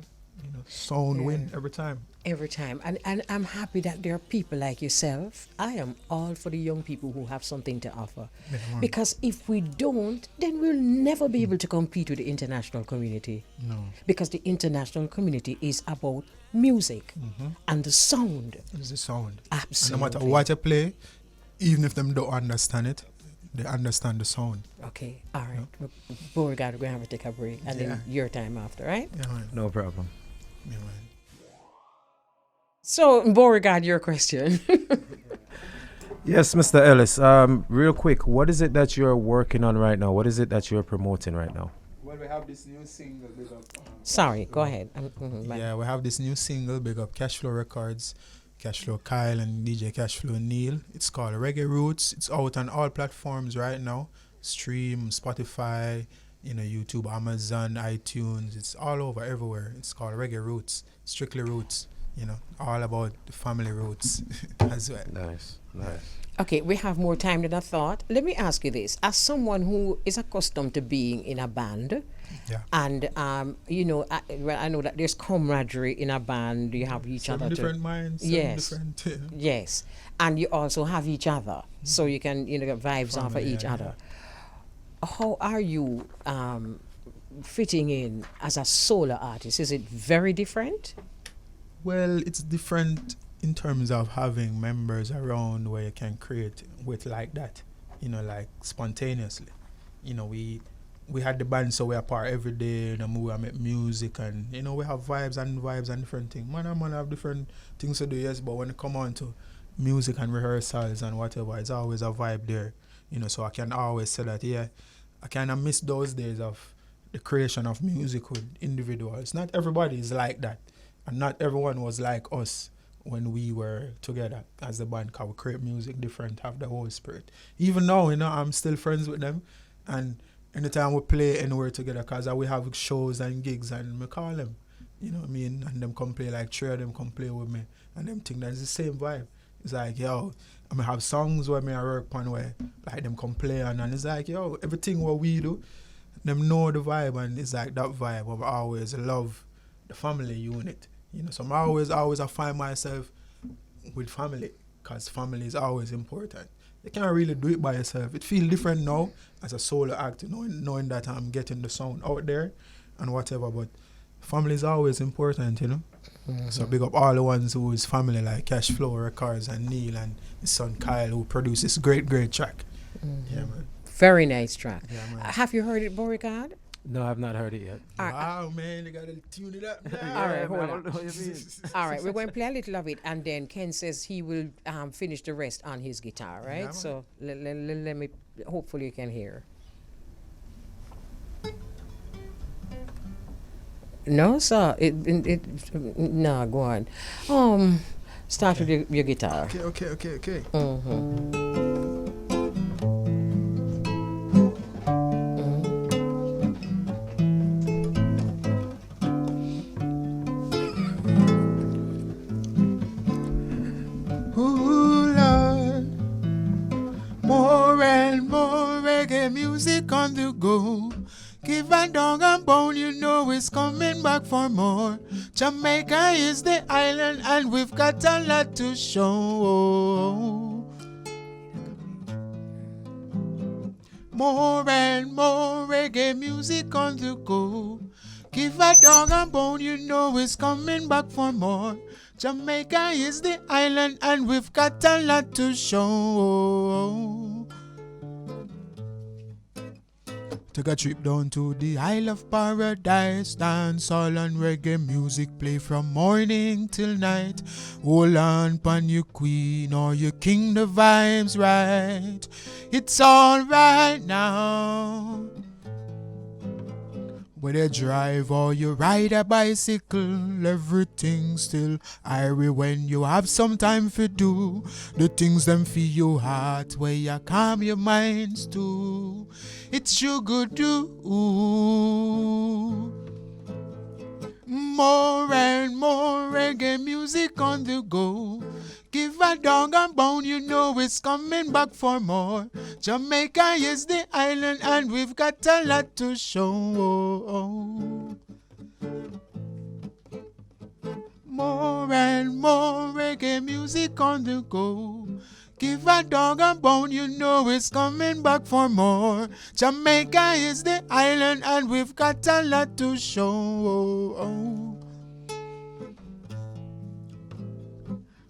Sound win every time. Every time. And I'm happy that there are people like yourself. I am all for the young people who have something to offer. Yeah, Because if we don't, then we'll never be able to compete with the international community. No. Because the international community is about music and the sound. It's the sound. Absolutely. And no matter what you play, even if them don't understand it, they understand the sound. Okay, all right. Beauregard, we're going to have to take a break. And then your time after, right? Yeah, man. No problem. Yeah, man. So, Beauregard, your question. Yes, Mr. Ellis. Real quick, what is it that you're working on right now? What is it that you're promoting right now? Well, we have this new single, big up. Sorry, go Cashflow. ahead. Yeah, we have this new single, big up Cashflow Records, Cashflow Kyle and DJ Cashflow Neil. It's called Reggae Roots. It's out on all platforms right now. Stream, Spotify, YouTube, Amazon, iTunes. It's all over, everywhere. It's called Reggae Roots, strictly roots. All about the family roots as well. Nice. Okay, we have more time than I thought. Let me ask you this. As someone who is accustomed to being in a band, Yeah. and, I know that there's camaraderie in a band. You have each Seven other. different minds, seven Yes. different. Yes. And you also have each other. So you can, get vibes off of Family, each yeah, other. How are you fitting in as a solo artist? Is it very different? Well, it's different in terms of having members around where you can create with like that, like spontaneously. We had the band, so we apart every day, we make music, and we have vibes and different things. Man have different things to do, yes, but when it come on to music and rehearsals and whatever, it's always a vibe there. So I can always say that, yeah, I kind of miss those days of the creation of music with individuals. Not everybody is like that. And not everyone was like us when we were together as the band, because we create music different, have the Holy Spirit. Even now, I'm still friends with them. And anytime we play anywhere together, because we have shows and gigs, and we call them, and them come play, like 3 of them come play with me. And them think that's the same vibe. It's like, yo, I mean, have songs where I work on where, like, them come play on, and it's like, yo, everything what we do, them know the vibe, and it's like that vibe of always love the family unit. So I'm always I find myself with family, because family is always important. You can't really do it by yourself. It feels different now as a solo act, knowing that I'm getting the sound out there and whatever, but family is always important, Mm-hmm. So big up all the ones who is family, like Cashflow Records and Neil and his son Kyle, who produces great track. Mm-hmm. Yeah, man. Very nice track. Yeah, man. Have you heard it, Beauregard? No, I've not heard it yet. Wow, man, they gotta tune it up now. All right, hold man, on. what you mean? All right, we're going to play a little of it, and then Ken says he will finish the rest on his guitar, right? Yeah, So let me, hopefully you can hear. No, sir. No, go on. Start with your guitar. Okay. Ooh, Lord, more and more reggae music on the go. Give a dog a bone, it's coming back for more. Jamaica is the island, and we've got a lot to show. More and more reggae music on the go. Give a dog a bone, it's coming back for more. Jamaica is the island, and we've got a lot to show. Take a trip down to the Isle of Paradise. Dance all and reggae music play from morning till night. Hold on pan your queen or your king, the vibes right. It's all right now. Whether you drive or you ride a bicycle, everything still Irie when you have some time for do the things them feel your heart, where you calm your minds too. It's your good do. More and more reggae music on the go. Give a dog a bone, it's coming back for more. Jamaica is the island, and we've got a lot to show. More and more reggae music on the go. Give a dog a bone, it's coming back for more. Jamaica is the island, and we've got a lot to show.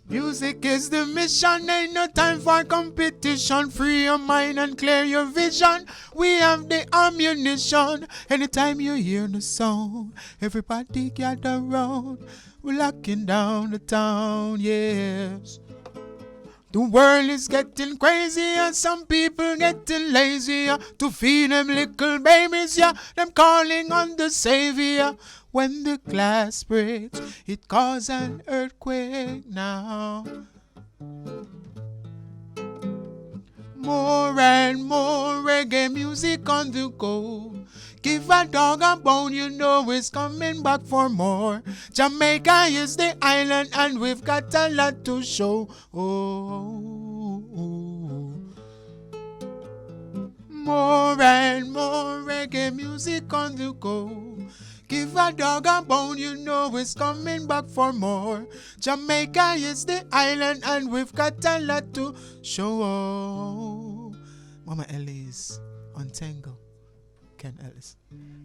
Music is the mission, ain't no time for competition. Free your mind and clear your vision. We have the ammunition. Anytime you hear the song, everybody gather round. We're locking down the town, yes. The world is getting crazy and some people getting lazy to feed them little babies, yeah. Them calling on the Savior. When the glass breaks, it causes an earthquake now. More and more reggae music on the go. Give a dog a bone, you know it's coming back for more. Jamaica is the island and we've got a lot to show. More and more reggae music on the go. Give a dog a bone, you know it's coming back for more. Jamaica is the island and we've got a lot to show. Mamma Elise, Untengle, Ken Ellis.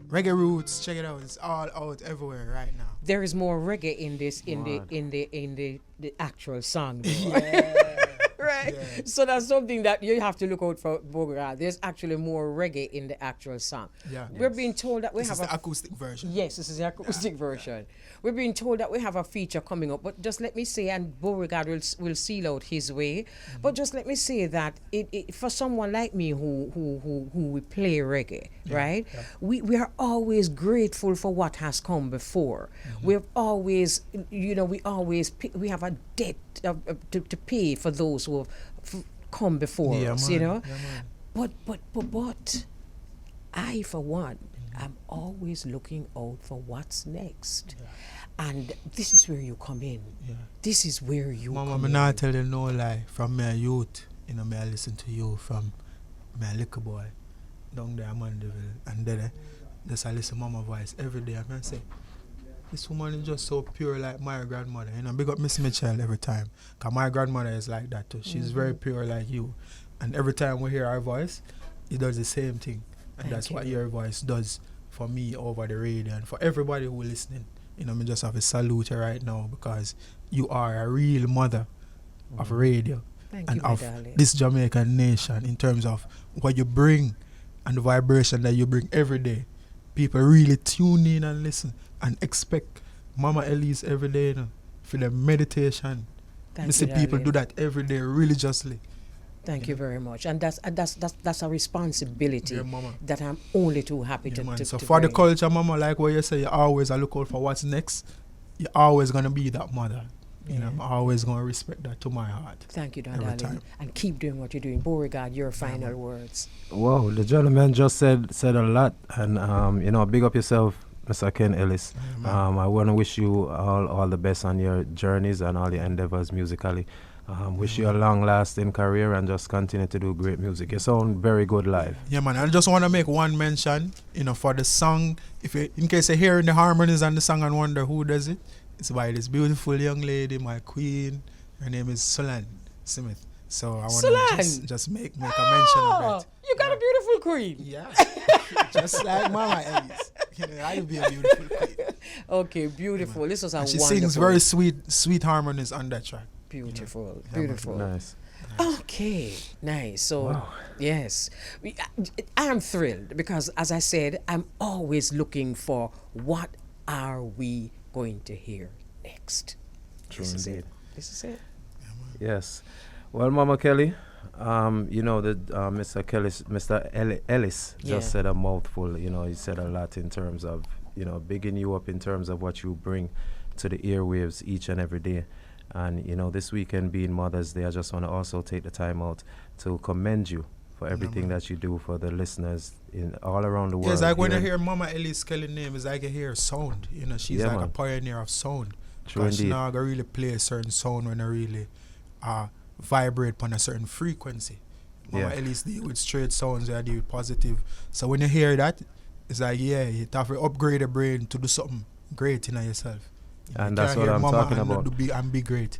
Reggae roots, check it out. It's all out everywhere right now. There is more reggae in this in the actual song. Right. Yeah. So that's something that you have to look out for, Bogra. There's actually more reggae in the actual song. Yeah. We're being told that we this have is the acoustic version. Yes, this is the acoustic version. We're being told that we have a feature coming up, but just let me say, and Beauregard will seal out his way. But just let me say that it for someone like me who we play reggae, right? Yeah. We are always grateful for what has come before. We've always, we have a debt to pay for those who have come before us, man. Yeah, but I, for one, am always looking out for what's next. Yeah. And this is where you come in. Yeah. This is where you come in. Mama, I'm not tell you no lie. From my youth, me I listen to you from my little boy down there, Mandeville. And then just I listen to Mama voice every day. I can say, this woman is just so pure like my grandmother. Big up Miss Mitchell every time. Because my grandmother is like that too. She's very pure like you. And every time we hear her voice, it does the same thing. And that's what your voice does for me over the radio and for everybody who is listening. Me just have a salute you right now because you are a real mother of radio and of this Jamaican nation in terms of what you bring and the vibration that you bring every day. People really tune in and listen and expect Mamma Elise every day for the meditation. I see people do that every day religiously. Thank you very much, and that's a responsibility that I'm only too happy to. So for the culture, Mama, like what you say, you always look out for what's next. You're always gonna be that mother. I'm always gonna respect that to my heart. Thank you, darling, and keep doing what you're doing. Beauregard, your final words. Wow, the gentleman just said a lot, and big up yourself, Mr. Ken Ellis. I want to wish you all the best on your journeys and all your endeavors musically. Wish you a long-lasting career and just continue to do great music. You sound very good live. Yeah, man. I just want to make one mention, for the song. In case you're hearing the harmonies and the song and wonder who does it, it's by this beautiful young lady, my queen. Her name is Solan Smith. So I want to just make a mention of that. You got a beautiful queen. Yeah. Just like Mamma Elise. I'll be a beautiful queen. Okay, beautiful. Yeah, this was a wonderful. She sings very sweet harmonies on that track. Beautiful, yeah. Beautiful. Nice. Okay, nice. So, yes, I am thrilled because, as I said, I'm always looking for what are we going to hear next. True indeed. This is it. Yes. Well, Mama Kelly, Mr. Ellis just said a mouthful. He said a lot in terms of, bigging you up in terms of what you bring to the airwaves each and every day. And, this weekend being Mother's Day, I just want to also take the time out to commend you for everything that you do for the listeners all around the world. It's like when I hear Mama Elise Kelly's name, it's like I hear sound. She's like a pioneer of sound. True indeed. She now really play a certain sound when I really vibrate on a certain frequency. Mama Elise deal with straight sounds, I deal with positive. So when you hear that, it's like, you have to upgrade the brain to do something great in yourself. And that's what I'm talking about. And be great.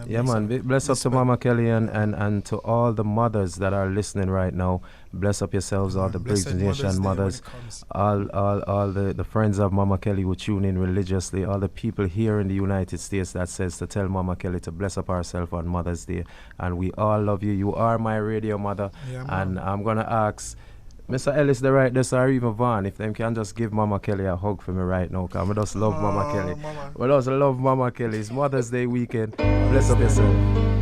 Yeah, man. Bless up to Mama Kelly and to all the mothers that are listening right now. Bless up yourselves, all the Briggs Nation mothers, all the friends of Mama Kelly who tune in religiously, all the people here in the United States that says to tell Mama Kelly to bless up herself on Mother's Day. And we all love you. You are my radio mother. Yeah, and I'm going to ask Mr. Ellis, the right this or even Vaughn, if them can just give Mama Kelly a hug for me right now, because I just love Mama Kelly. We just love Mama Kelly. It's Mother's Day weekend. Bless up yourself.